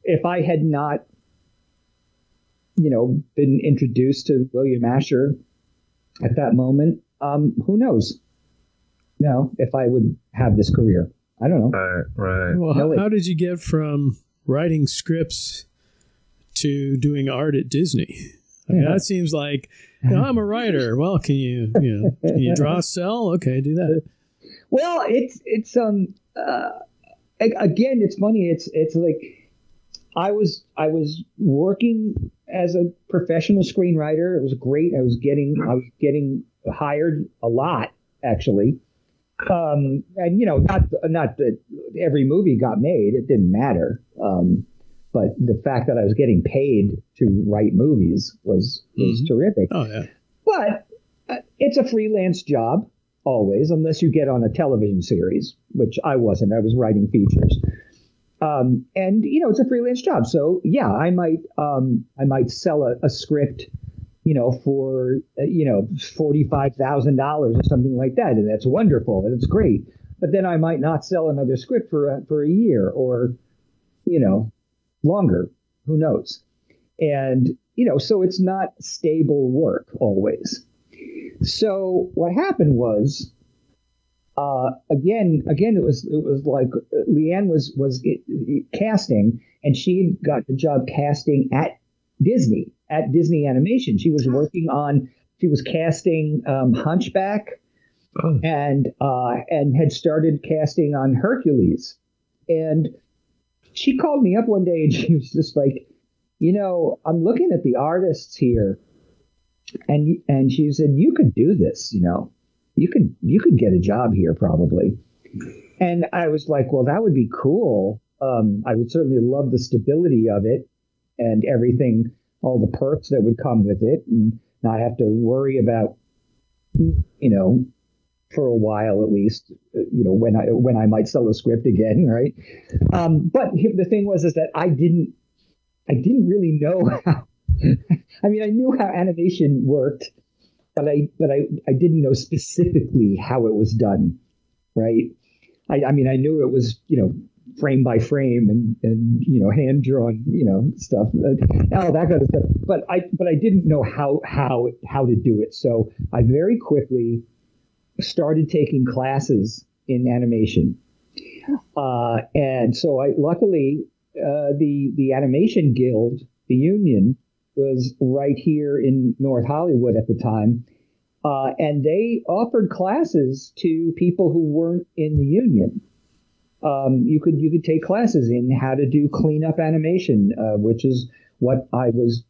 if I had not been introduced to William Asher at that moment, who knows? If I would have this career. I don't know. Right. Well, how did you get from writing scripts to doing art at Disney? I mean, that seems like, I'm a writer. Well, can you draw, sell? Okay, do that. Well, it's again, it's funny. It's like I was working as a professional screenwriter. It was great. I was getting hired a lot, actually. And not that every movie got made. It didn't matter. But the fact that I was getting paid to write movies was terrific. Oh yeah. But it's a freelance job always, unless you get on a television series, which I wasn't. I was writing features. And it's a freelance job. So yeah, I might sell a script, for $45,000 or something like that, and that's wonderful and it's great. But then I might not sell another script for a year or longer. Who knows? And so it's not stable work always. So what happened was, again, it was like Leanne was casting, and she got the job casting at Disney Animation. She was she was casting Hunchback, and had started casting on Hercules. And she called me up one day and she was just like, I'm looking at the artists here, and she said, you could do this, you could get a job here probably. And I was like, well, that would be cool. I would certainly love the stability of it and everything, all the perks that would come with it, and not have to worry about, for a while at least, when I might sell a script again, right? But the thing was that I didn't really know I mean, I knew how animation worked, but I didn't know specifically how it was done, right? I mean, I knew it was, frame by frame and hand drawn, stuff, all that kind of stuff. But I didn't know how to do it. So I very quickly started taking classes in animation, and so luckily the Animation Guild, the union, was right here in North Hollywood at the time, and they offered classes to people who weren't in the union. You could take classes in how to do cleanup animation, which is what I was,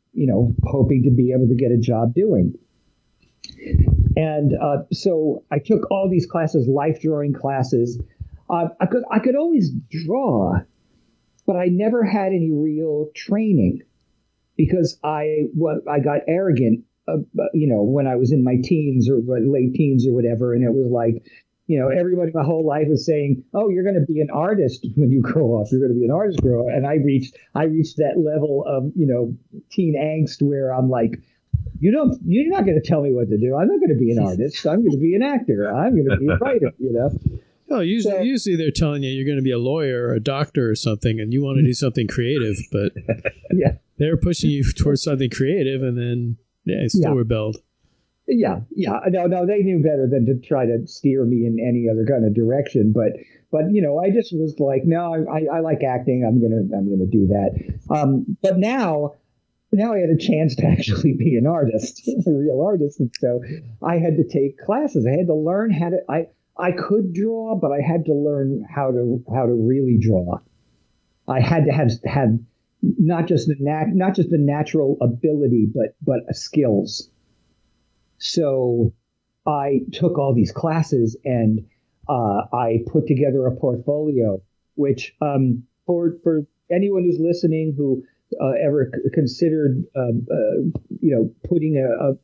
hoping to be able to get a job doing. And so I took all these classes, life drawing classes. I could always draw, but I never had any real training because I got arrogant, when I was in my teens or late teens or whatever, and it was like, everybody my whole life was saying, "Oh, you're going to be an artist when you grow up. You're going to be an artist grow up." And I reached that level of teen angst where I'm like, you're not going to tell me what to do. I'm not going to be an artist. I'm going to be an actor. I'm going to be a writer. Oh, usually they're telling you you're going to be a lawyer or a doctor or something, and you want to do something creative, but yeah, they're pushing you towards something creative, and then still rebelled. Yeah. No, they knew better than to try to steer me in any other kind of direction. But I just was like, no, I like acting. I'm gonna do that. But now I had a chance to actually be an artist, a real artist, and so I had to take classes. I had to learn how to. I could draw, but I had to learn how to really draw. I had to have not just the natural ability, but skills. So I took all these classes and I put together a portfolio, which for anyone who's listening who ever considered putting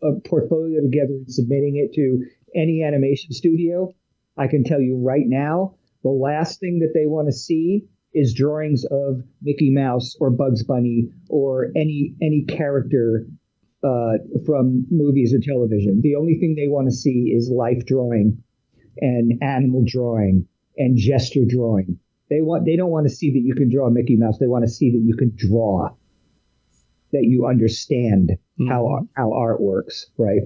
a portfolio together and submitting it to any animation studio, I can tell you right now, the last thing that they want to see is drawings of Mickey Mouse or Bugs Bunny or any character from movies or television. The only thing they want to see is life drawing and animal drawing and gesture drawing. They don't want to see that you can draw Mickey Mouse. They want to see that you can draw, that you understand how art works, right?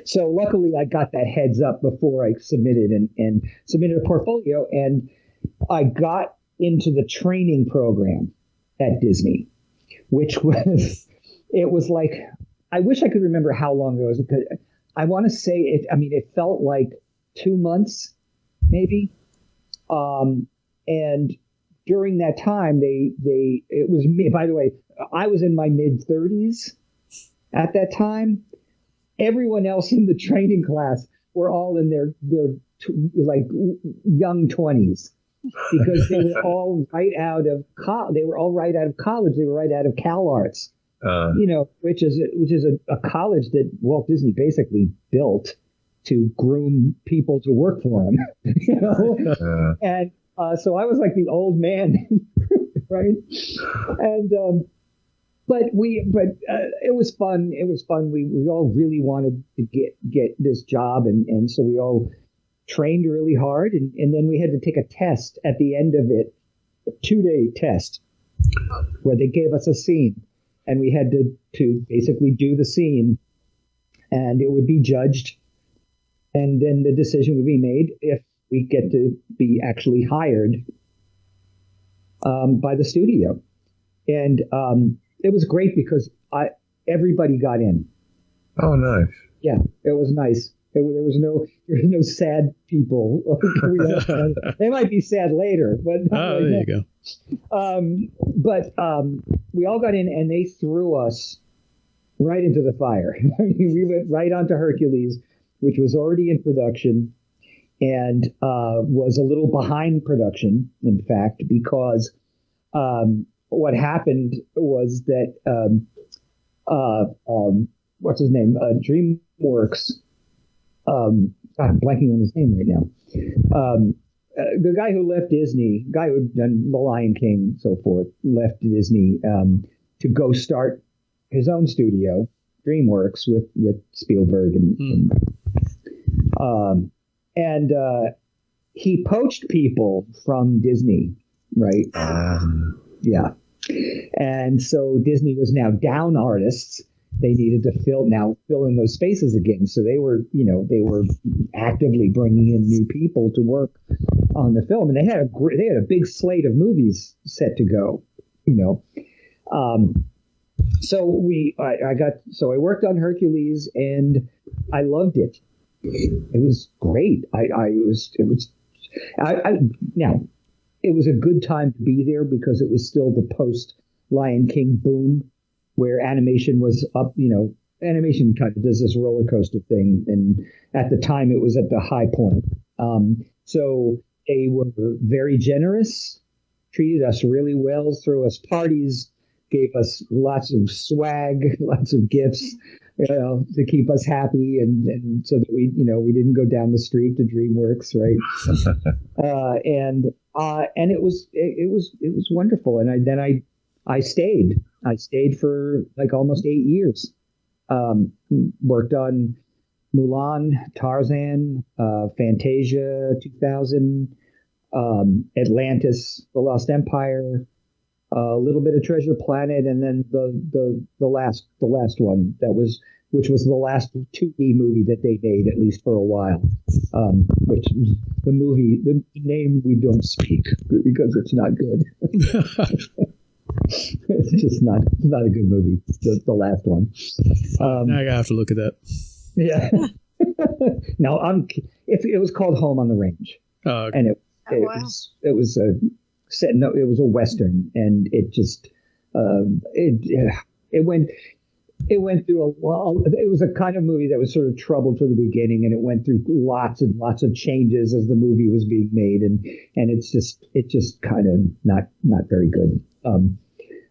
So luckily I got that heads up before I submitted and submitted a portfolio, and I got into the training program at Disney, which was, it was like, I wish I could remember how long it was, because I want to say it felt like 2 months, maybe. And during that time, it was me, by the way, I was in my mid 30s at that time. Everyone else in the training class were all in their young 20s, because they were all right out of college. They were all right out of college. They were right out of CalArts, which is a college that Walt Disney basically built to groom people to work for him. And so I was like the old man, right? And but it was fun. It was fun. We all really wanted to get this job, and so we all trained really hard, and then we had to take a test at the end of it, a 2-day test, where they gave us a scene, and we had to basically do the scene, and it would be judged, and then the decision would be made if we get to be actually hired by the studio. And it was great because everybody got in. Oh, nice. Yeah, it was nice. There was no sad people. They might be sad later, but there you go. But we all got in, and they threw us right into the fire. I mean, we went right onto Hercules, which was already in production, and was a little behind production, in fact, because what happened was that what's his name? DreamWorks. I'm blanking on his name right now. The guy who left Disney, guy who had done The Lion King and so forth, left Disney to go start his own studio, DreamWorks, with Spielberg and he poached people from Disney, right? Yeah. And so Disney was now down artists. They needed to fill in those spaces again. So they were actively bringing in new people to work on the film, and they had a big slate of movies set to go, So I worked on Hercules, and I loved it. It was great. It was a good time to be there because it was still the post Lion King boom, where animation was up. Animation kind of does this roller coaster thing, and at the time it was at the high point. So they were very generous, treated us really well, threw us parties, gave us lots of swag, lots of gifts, to keep us happy, and so that we didn't go down the street to DreamWorks, right? And it was wonderful. And I stayed for like almost 8 years. Worked on Mulan, Tarzan, Fantasia 2000, Atlantis, The Lost Empire, a little bit of Treasure Planet, and then the last one which was the last 2D movie that they made, at least for a while, which was the name we don't speak because it's not good. It's just not a good movie, the last one. Now I have to look at that. Yeah. No, it was called Home on the Range. Oh, okay. And it was a Western, and it just it went through it was a kind of movie that was sort of troubled from the beginning, and it went through lots and lots of changes as the movie was being made, and it's just kind of not very good.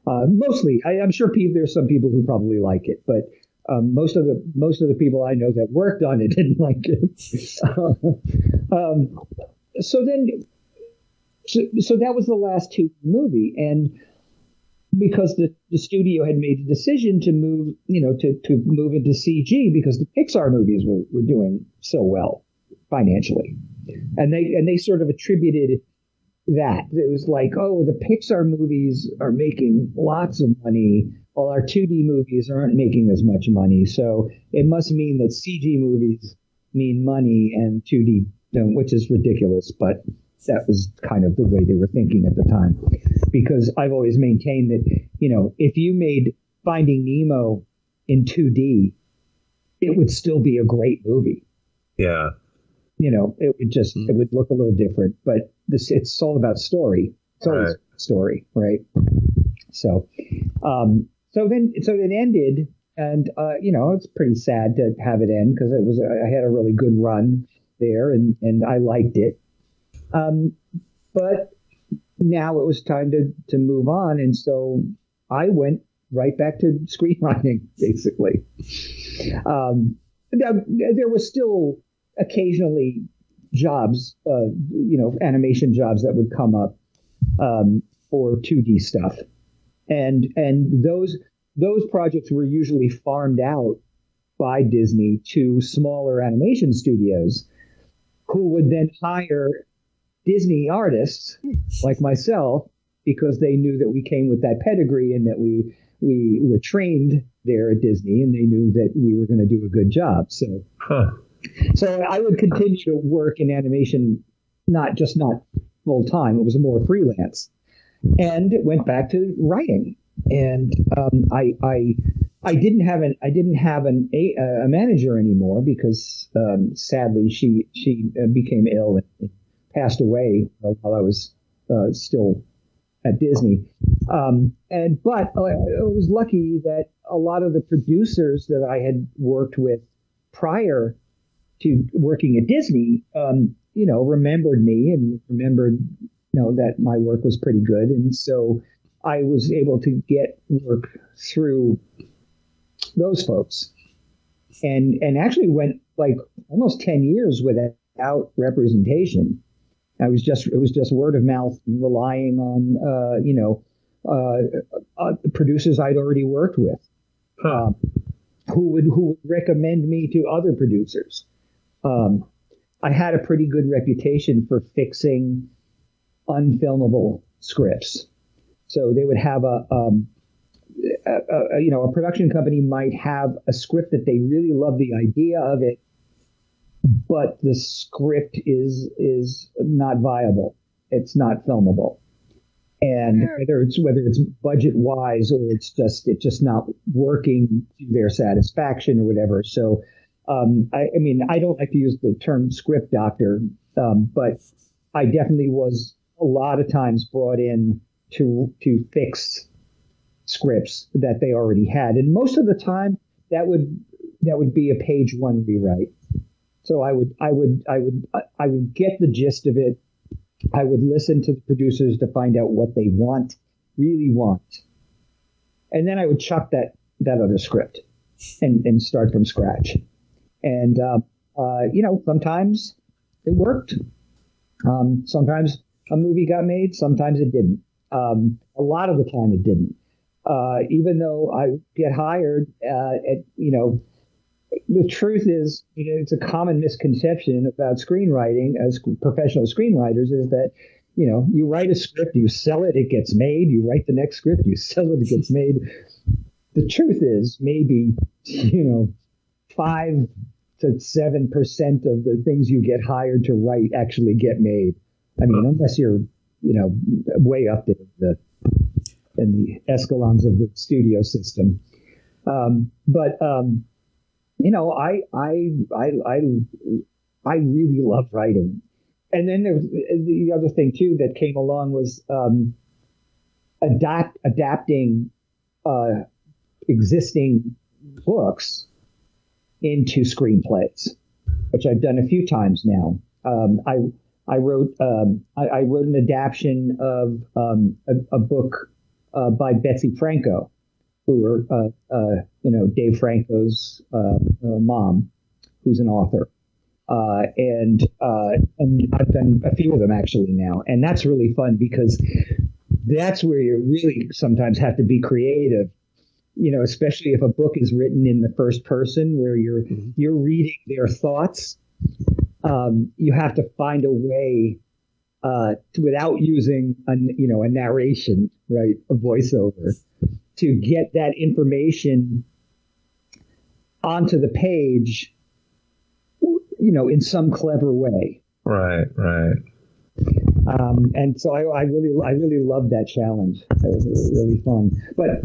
Mostly, I'm sure there's some people who probably like it, but most of the people I know that worked on it didn't like it. So that was the last 2 movie, and because the studio had made the decision to move, to move into CG because the Pixar movies were doing so well financially, and they sort of attributed that. It was like, oh, the Pixar movies are making lots of money, while our 2D movies aren't making as much money. So it must mean that CG movies mean money and 2D don't, which is ridiculous, but that was kind of the way they were thinking at the time. Because I've always maintained that, if you made Finding Nemo in 2D, it would still be a great movie. Yeah. It would look a little different, but it's all about story. It's always about story, right? So then it ended, and it's pretty sad to have it end because I had a really good run there, and I liked it. But now it was time to move on, and so I went right back to screenwriting, basically. There was still occasionally jobs, animation jobs that would come up for 2D stuff, and those projects were usually farmed out by Disney to smaller animation studios, who would then hire Disney artists like myself because they knew that we came with that pedigree and that we were trained there at Disney, and they knew that we were going to do a good job. So I would continue to work in animation, not full time. It was more freelance, and went back to writing. And I didn't have a manager anymore because sadly she became ill and passed away while I was still at Disney. But I was lucky that a lot of the producers that I had worked with prior to working at Disney, remembered me and remembered, that my work was pretty good. And so I was able to get work through those folks, and actually went like almost 10 years without representation. It was just word of mouth, relying on, producers I'd already worked with. who would recommend me to other producers. I had a pretty good reputation for fixing unfilmable scripts. So they would have a production company might have a script that they really love the idea of it, but the script is not viable. It's not filmable. And whether it's budget wise or it's just not working to their satisfaction or whatever. So, I don't like to use the term script doctor, but I definitely was a lot of times brought in to fix scripts that they already had. And most of the time that would be a page one rewrite. So I would get the gist of it. I would listen to the producers to find out what they really want. And then I would chuck that other script and start from scratch. And, sometimes it worked. Sometimes a movie got made, sometimes it didn't. A lot of the time it didn't. Even though I get hired, the truth is, it's a common misconception about screenwriting as professional screenwriters is that, you write a script, you sell it, it gets made. You write the next script, you sell it, it gets made. The truth is maybe, 5 to 7% of the things you get hired to write actually get made. I mean, unless you're, way up in the escalons of the studio system. I really love writing. And then there's the other thing too that came along was adapting existing books into screenplays, which I've done a few times now. I wrote an adaptation of a book by Betsy Franco, who were Dave Franco's mom, who's an author, and I've done a few of them actually now, and that's really fun because that's where you really sometimes have to be creative, especially if a book is written in the first person where you're reading their thoughts. You have to find a way without using a narration, right, a voiceover, to get that information onto the page, in some clever way. Right. And so I really loved that challenge. It was really fun. But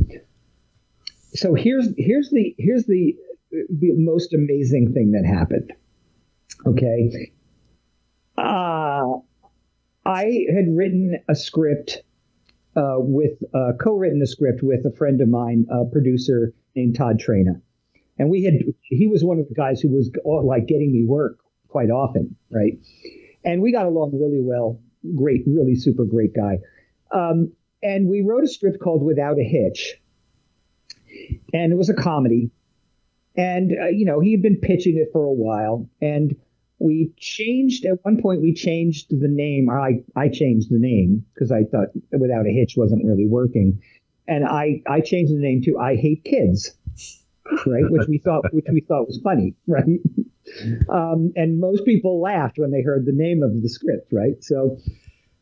so here's the most amazing thing that happened. Okay. I had written a script co-written a script with a friend of mine, a producer named Todd Trena. And he was one of the guys who was like getting me work quite often, right? And we got along really well. Great, really super great guy. And we wrote a script called Without a Hitch. And it was a comedy. And, he had been pitching it for a while. And at one point we changed the name. I changed the name because I thought Without a Hitch wasn't really working. And I changed the name to I Hate Kids, right? Which we thought was funny, right? And most people laughed when they heard the name of the script, right? So,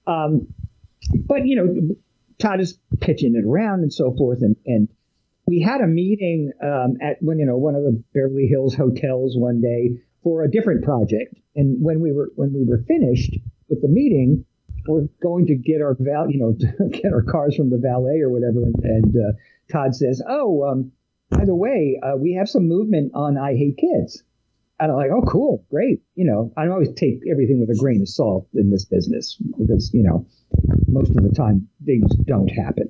but Todd is pitching it around and so forth. And we had a meeting at one of the Beverly Hills hotels one day for a different project. And when we were finished with the meeting, we're going to get our get our cars from the valet or whatever. And Todd says, by the way, we have some movement on I Hate Kids. And I'm like, oh, cool, great. I always take everything with a grain of salt in this business because, most of the time things don't happen,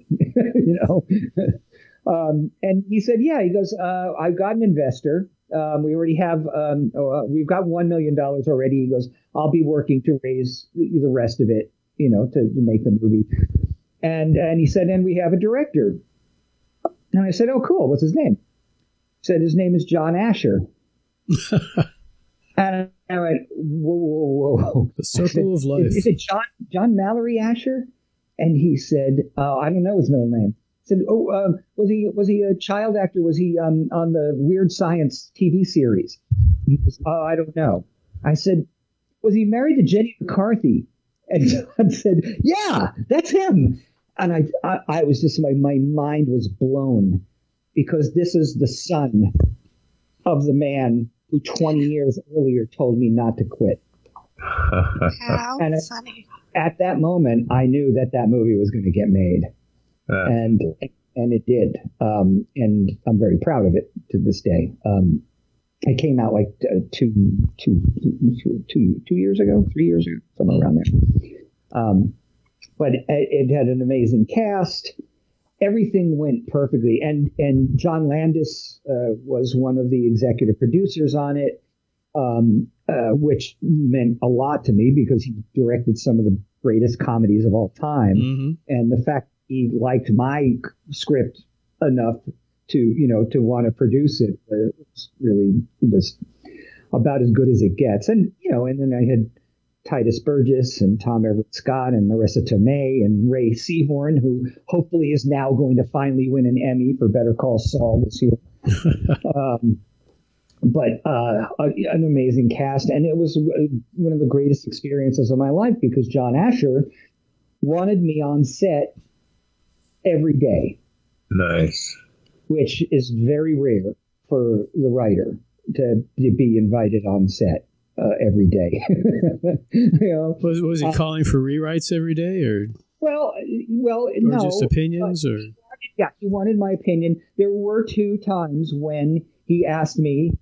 And he said, yeah, he goes, I've got an investor. We already have, we've got $1 million already. He goes, I'll be working to raise the rest of it, to make the movie. And he said, and we have a director. And I said, oh, cool. What's his name? He said, his name is John Asher. And I went, whoa. The circle of life. Is it John Mallory Asher? And he said, I don't know his middle name. said, was he a child actor? Was he on the Weird Science TV series? He goes, oh, I don't know. I said, was he married to Jenny McCarthy? And John said, yeah, that's him. And I was just, my mind was blown, because this is the son of the man who 20 years earlier told me not to quit. How funny. At that moment, I knew that movie was going to get made. And it did. And I'm very proud of it to this day. It came out like 2 years ago, 3 years ago, somewhere around there. But it had an amazing cast. Everything went perfectly. And John Landis was one of the executive producers on it, which meant a lot to me because he directed some of the greatest comedies of all time. Mm-hmm. And the fact he liked my script enough to want to produce it was really just about as good as it gets. And, and then I had Titus Burgess and Tom Everett Scott and Marissa Tomei and Ray Seahorn, who hopefully is now going to finally win an Emmy for Better Call Saul this year. But an amazing cast. And it was one of the greatest experiences of my life because John Asher wanted me on set every day. Nice. Which is very rare for the writer to be invited on set every day. Was he calling for rewrites every day, or no, just opinions, or yeah, he wanted my opinion. There were 2 times when he asked me,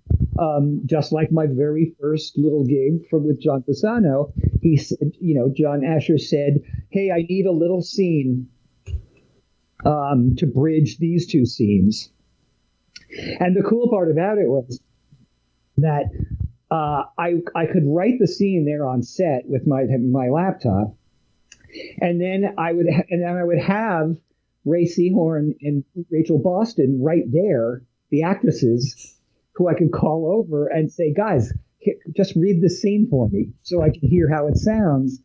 just like my very first little gig with John Pisano. He said, John Asher said, "Hey, I need a little scene to bridge these 2 scenes." And the cool part about it was that I could write the scene there on set with my laptop, and then I would have Ray Seahorn and Rachel Boston right there, the actresses, who I could call over and say, "Guys, just read the scene for me so I can hear how it sounds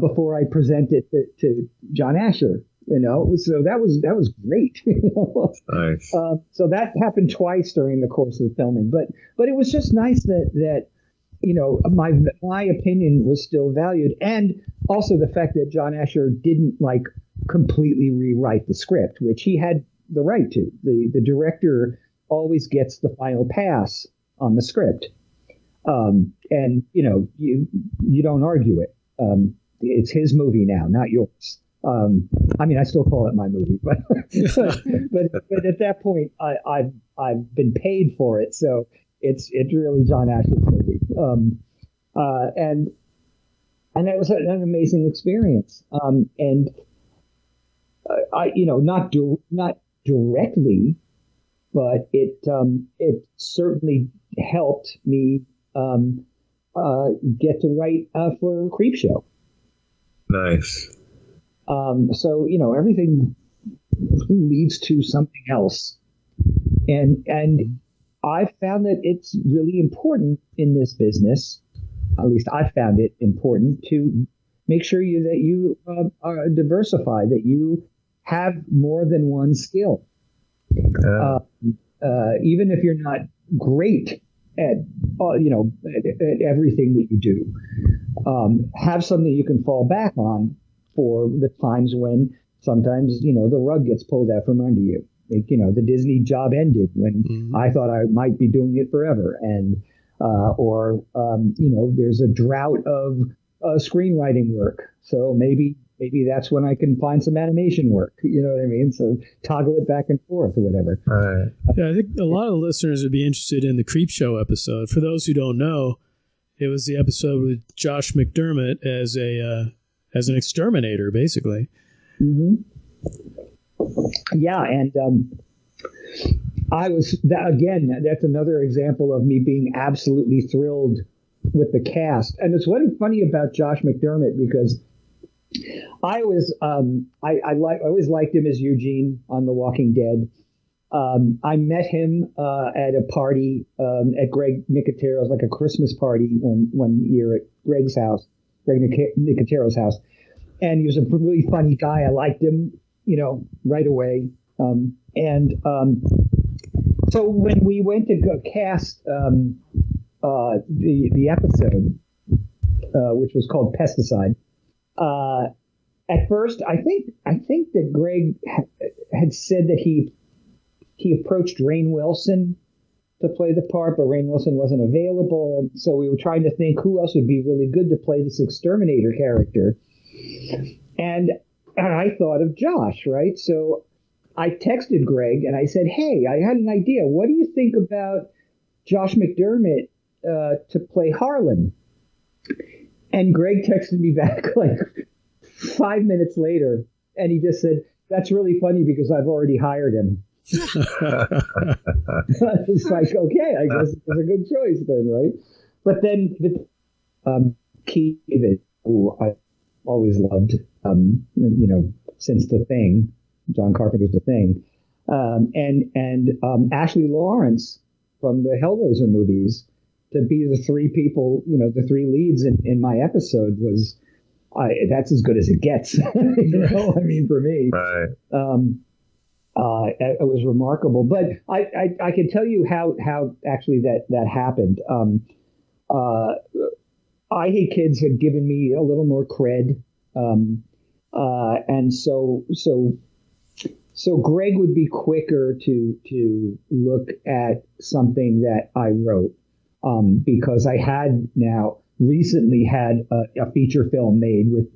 before I present it to John Asher." So that was great. Nice. So that happened twice during the course of the filming, but it was just nice that my opinion was still valued, and also the fact that John Asher didn't completely rewrite the script, which he had the right to. The director always gets the final pass on the script, and you don't argue it. It's his movie now, not yours. I still call it my movie, but but at that point, I've been paid for it, so it's really John Asher's movie, and it was an amazing experience, and I not directly, but it certainly helped me get to write for Creepshow. Nice. So everything leads to something else, and I found that it's really important in this business. At least I found it important to make sure that you are diversified, that you have more than one skill, even if you're not great at everything that you do. Have something you can fall back on for the times when sometimes, the rug gets pulled out from under you. The Disney job ended when I thought I might be doing it forever. And, there's a drought of screenwriting work. So maybe that's when I can find some animation work. You know what I mean? So toggle it back and forth or whatever. Yeah, I think a lot of the listeners would be interested in the Creepshow episode. For those who don't know, it was the episode with Josh McDermott as an exterminator, basically. Mm-hmm. Yeah, and I was that's another example of me being absolutely thrilled with the cast. And it's funny about Josh McDermott because I always liked him as Eugene on The Walking Dead. I met him at a party at Greg Nicotero's, like a Christmas party one year at Greg Nicotero's house. And he was a really funny guy. I liked him, right away. So when we went to go cast the episode, which was called Pesticide, at first I think that Greg had said that he approached Rainn Wilson to play the part, but Rainn Wilson wasn't available. So we were trying to think who else would be really good to play this exterminator character. And I thought of Josh, right? So I texted Greg and I said, hey, I had an idea. What do you think about Josh McDermott to play Harlan? And Greg texted me back like 5 minutes later, and he just said, that's really funny because I've already hired him. It's like, okay, I guess it's a good choice then, right? But then Keith, who I always loved, since The Thing, John Carpenter's The Thing, and Ashley Lawrence from the Hellraiser movies to be the three people, the three leads in my episode was, that's as good as it gets. I mean, for me. Right. It was remarkable, but I can tell you how actually that happened. I Hate Kids had given me a little more cred, and so Greg would be quicker to look at something that I wrote, because I had now recently had a feature film made with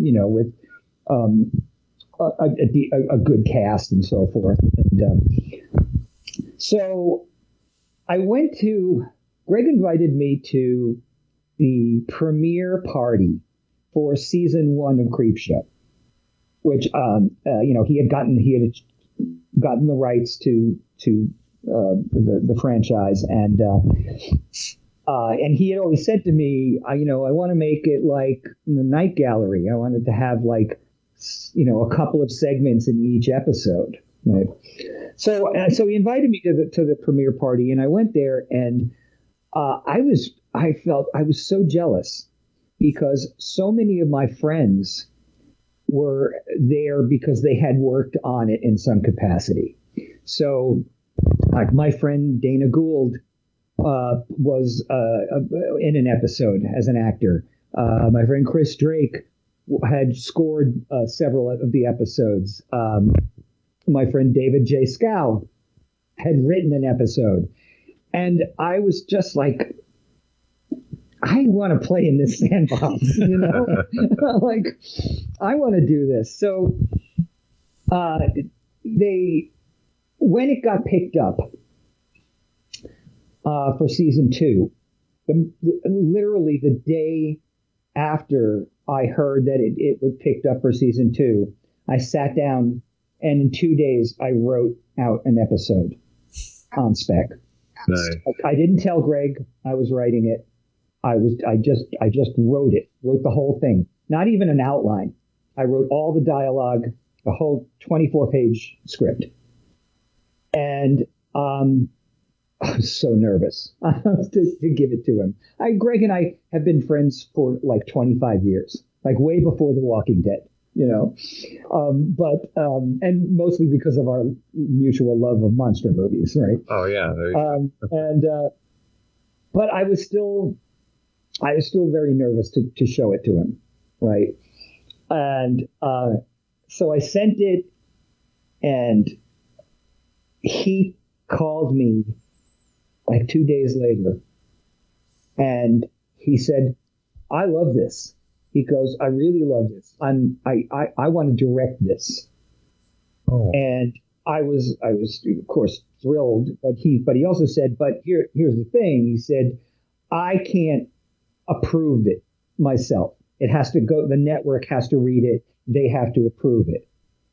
a good cast and so forth. And so Greg invited me to the premiere party for season 1 of Creepshow, which, he had gotten the rights to the franchise. And he had always said to me, I want to make it like the Night Gallery. I wanted to have like, a couple of segments in each episode. Right. So he invited me to the premiere party, and I went there, and I felt I was so jealous because so many of my friends were there because they had worked on it in some capacity. So, like my friend Dana Gould was in an episode as an actor. My friend Chris Drake had scored several of the episodes. My friend David J. Scow had written an episode. And I was just like, I want to play in this sandbox, like, I want to do this. So when it got picked up for season 2, literally the day after I heard that it was picked up for season 2, I sat down and in 2 days I wrote out an episode on spec. Nice. I didn't tell Greg I was writing it. I just wrote the whole thing. Not even an outline. I wrote all the dialogue, the whole 24-page script. And I was so nervous to give it to him. Greg and I have been friends for like 25 years, like way before The Walking Dead, and mostly because of our mutual love of monster movies, right? Oh yeah. But I was still very nervous to show it to him, right? And so I sent it, and he called me like 2 days later, and he said, I love this. He goes, I really love this. I want to direct this. Oh. And I was of course thrilled, but he also said, but here's the thing. He said, I can't approve it myself. It has to go, the network has to read it. They have to approve it.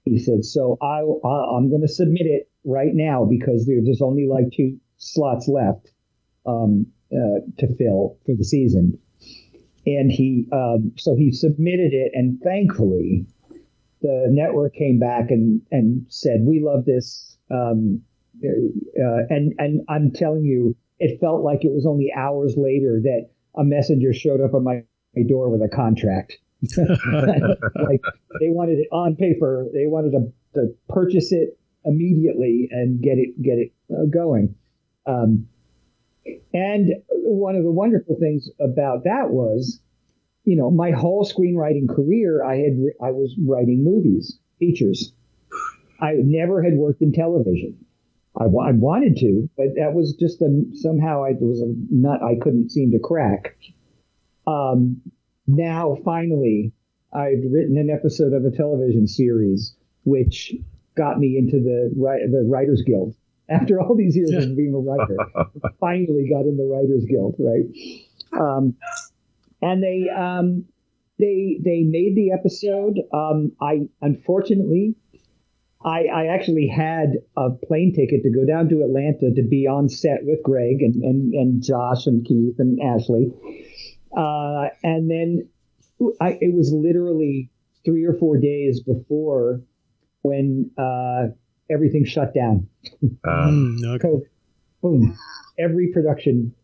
He said, so I'm going to submit it right now because there's only like 2 slots left to fill for the season. And so he submitted it, and thankfully the network came back and said, we love this. And I'm telling you, it felt like it was only hours later that a messenger showed up on my door with a contract. Like they wanted it on paper. They wanted to purchase it immediately and get it going. And one of the wonderful things about that was, my whole screenwriting career, I was writing movies, features. I never had worked in television. I wanted to, but that was just somehow it was a nut I couldn't seem to crack. Now, finally, I'd written an episode of a television series, which got me into the Writers Guild. After all these years of being a writer, I finally got in the Writers Guild, right? And they made the episode. I actually had a plane ticket to go down to Atlanta to be on set with Greg and Josh and Keith and Ashley. And then it was literally 3 or 4 days before when everything shut down. Okay. So, boom, every production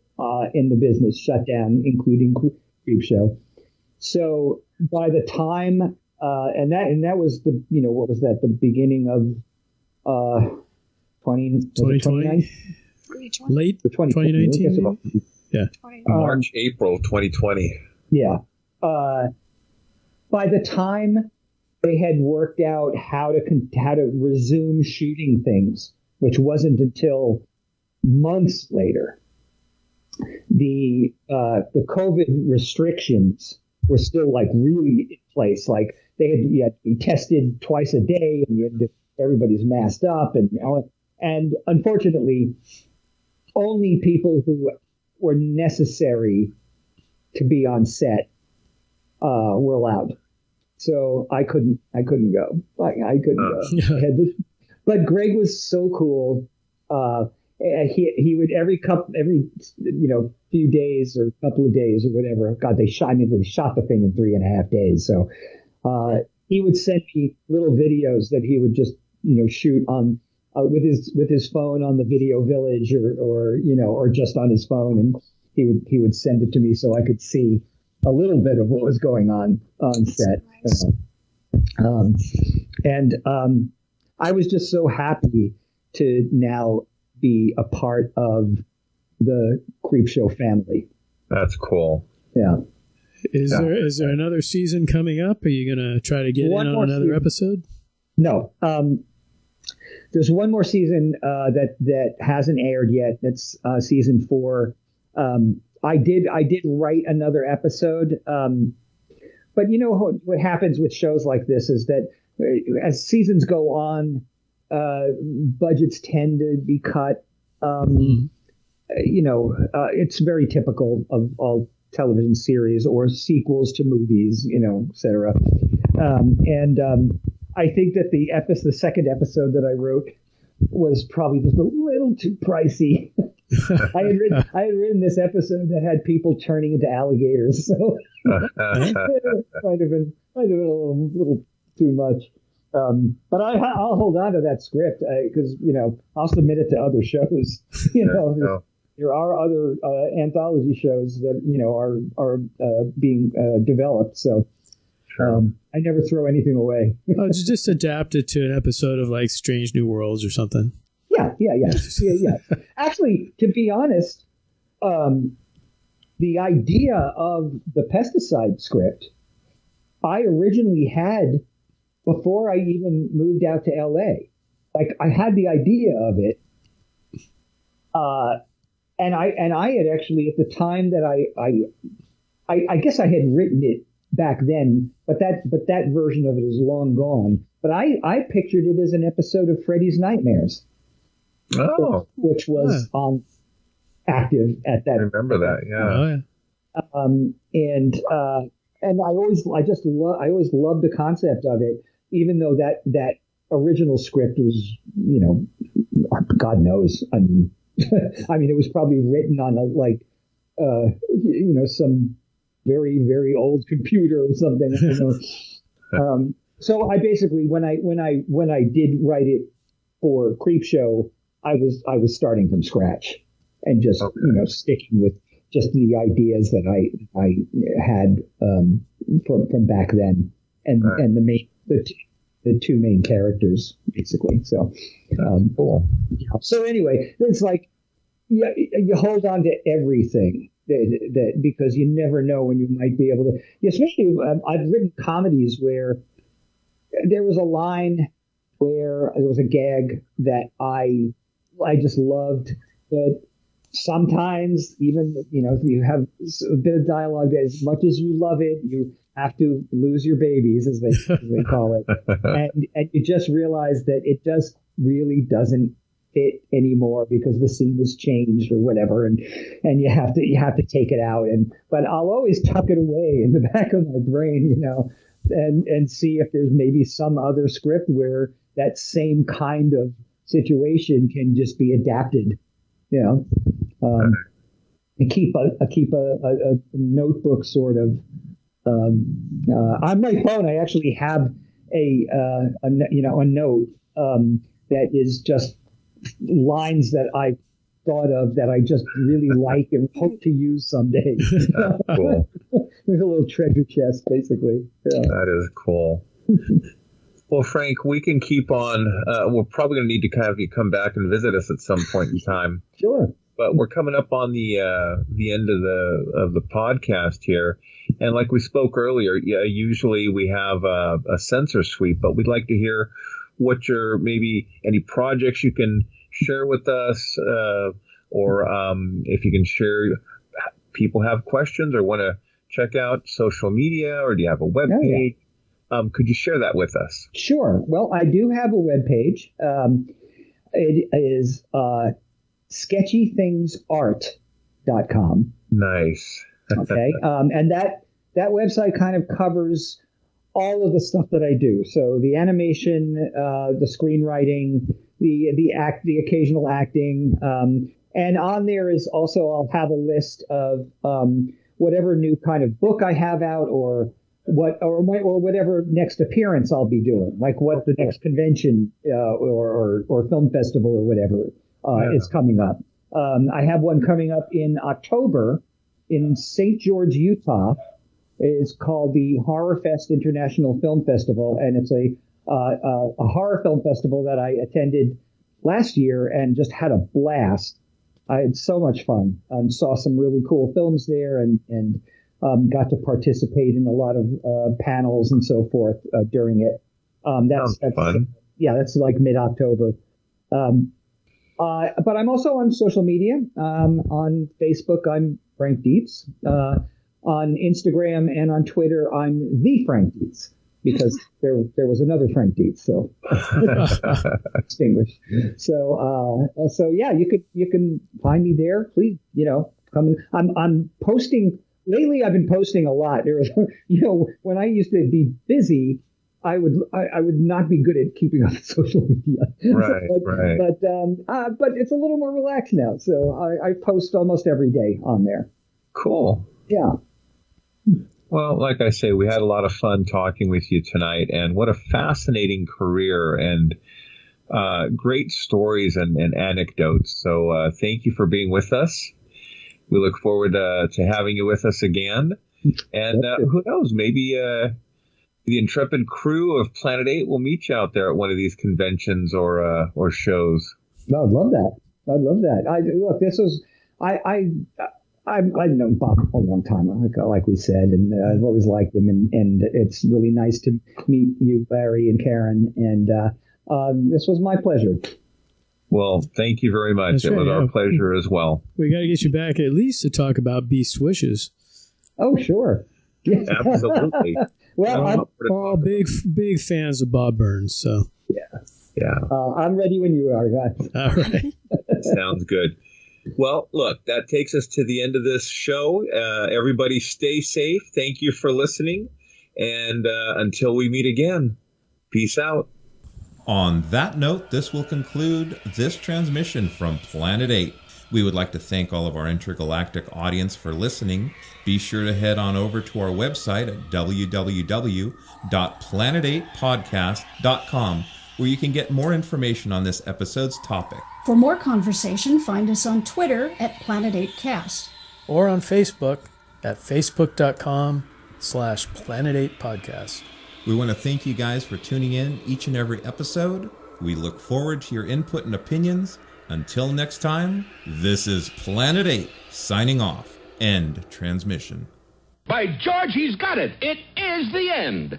in the business shut down, including Creepshow. So by the time, and that was what was that? The beginning of 2020? Late 2019? Yeah. March, April 2020. Yeah. By the time they had worked out how to resume shooting things, which wasn't until months later, the COVID restrictions were still like really in place. Like you had to be tested twice a day, and everybody's masked up, and unfortunately, only people who were necessary to be on set were allowed. So I couldn't go. I couldn't go. But Greg was so cool. He would every few days or couple of days or whatever. God, they shot the thing in 3.5 days. So he would send me little videos that he would just shoot on with his phone on the Video Village or just on his phone, and he would send it to me so I could see a little bit of what was going on set. I was just so happy to now be a part of the Creepshow family. That's cool. Yeah. Is there another season coming up? Are you going to try to get in on another episode? No. There's one more season that hasn't aired yet. That's season 4. I did write another episode, but what happens with shows like this is that as seasons go on, budgets tend to be cut. It's very typical of all television series or sequels to movies, et cetera. I think that the second episode that I wrote was probably just a little too pricey. I had written this episode that had people turning into alligators, so it might have been a little too much. But I'll hold on to that script because I'll submit it to other shows. There are other anthology shows that are being developed. So I never throw anything away. Just adapt it to an episode of like Strange New Worlds or something. Yeah. Actually, to be honest, the idea of the pesticide script I originally had before I even moved out to LA. Like I had the idea of it. And I had actually at the time that I guess I had written it back then, but that version of it is long gone. But I pictured it as an episode of Freddy's Nightmares. Oh, which was on active at that. I remember that, yeah. And I always loved the concept of it, even though that original script was, God knows. I mean, it was probably written on some very, very old computer or something. So I basically, when I did write it for Creepshow, I was starting from scratch and just sticking with just the ideas that I had from back then, and the two main characters, basically. So, cool. So anyway, it's like you hold on to everything that because you never know when you might be able to. Especially, I've written comedies where there was a line where there was a gag that I just loved, but sometimes even you have a bit of dialogue that as much as you love it, you have to lose your babies, as they call it, and you just realize that it just really doesn't fit anymore because the scene has changed or whatever, and you have to take it out. But I'll always tuck it away in the back of my brain, and see if there's maybe some other script where that same kind of situation can just be adapted, and keep a notebook sort of. On my phone, I actually have a note that is just lines that I thought of that I just really like and hope to use someday. Cool. There's a little treasure chest, basically. Yeah. That is cool. Well, Frank, we can keep on. We're probably going to need to have you come back and visit us at some point in time. Sure. But we're coming up on the end of the podcast here, and like we spoke earlier, usually we have a censor sweep, but we'd like to hear what your maybe any projects you can share with us, or if you can share. People have questions or want to check out social media, or do you have a web page? Could you share that with us? Sure. Well, I do have a web page. It is sketchythingsart.com. Nice. Okay. And that website kind of covers all of the stuff that I do. So the animation, the screenwriting, the occasional acting, and on there is also I'll have a list of whatever new kind of book I have out, or whatever next appearance I'll be doing, like what the next convention or film festival or whatever is coming up. I have one coming up in October in St. George, Utah. It's called the Horror Fest International Film Festival, and it's a horror film festival that I attended last year and just had a blast. I had so much fun and saw some really cool films there, and got to participate in a lot of panels and so forth during it. That's fun. Yeah, that's like mid-October. But I'm also on social media. On Facebook, I'm Frank Dietz. On Instagram and on Twitter, I'm the Frank Dietz, because there was another Frank Dietz, so distinguished. So yeah, you can find me there. Please, come in. I'm posting. Lately, I've been posting a lot. There was, when I used to be busy, I would not be good at keeping up with social media. Right, right. But it's a little more relaxed now, so I post almost every day on there. Cool. Yeah. Well, like I say, we had a lot of fun talking with you tonight, and what a fascinating career and great stories and anecdotes. So thank you for being with us. We look forward to having you with us again. And who knows, maybe the intrepid crew of Planet 8 will meet you out there at one of these conventions or shows. No, I'd love that. I've known Bob a long time, like we said, and I've always liked him, and it's really nice to meet you, Larry and Karen, and this was my pleasure. Well, thank you very much. It was our pleasure as well. We got to get you back at least to talk about Beast Wishes. Oh, sure. Yeah. Absolutely. Well, we're all big fans of Bob Burns, so. Yeah. I'm ready when you are, guys. All right. Sounds good. Well, look, that takes us to the end of this show. Everybody stay safe. Thank you for listening. And until we meet again, peace out. On that note, this will conclude this transmission from Planet 8. We would like to thank all of our intergalactic audience for listening. Be sure to head on over to our website at www.planet8podcast.com, where you can get more information on this episode's topic. For more conversation, find us on Twitter at Planet8Cast. Or on Facebook at facebook.com/Planet8Podcast. We want to thank you guys for tuning in each and every episode. We look forward to your input and opinions. Until next time, this is Planet 8 signing off. End transmission. By George, he's got it. It is the end.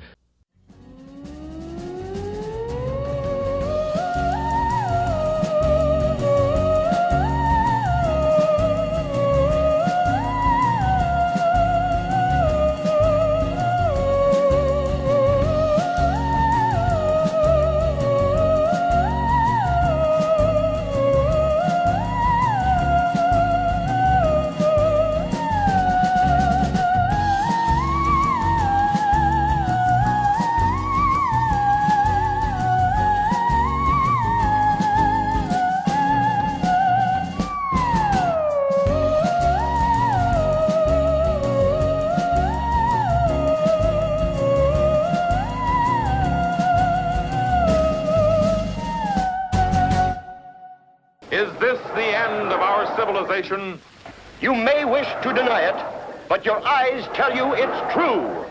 Is this the end of our civilization? You may wish to deny it, but your eyes tell you it's true.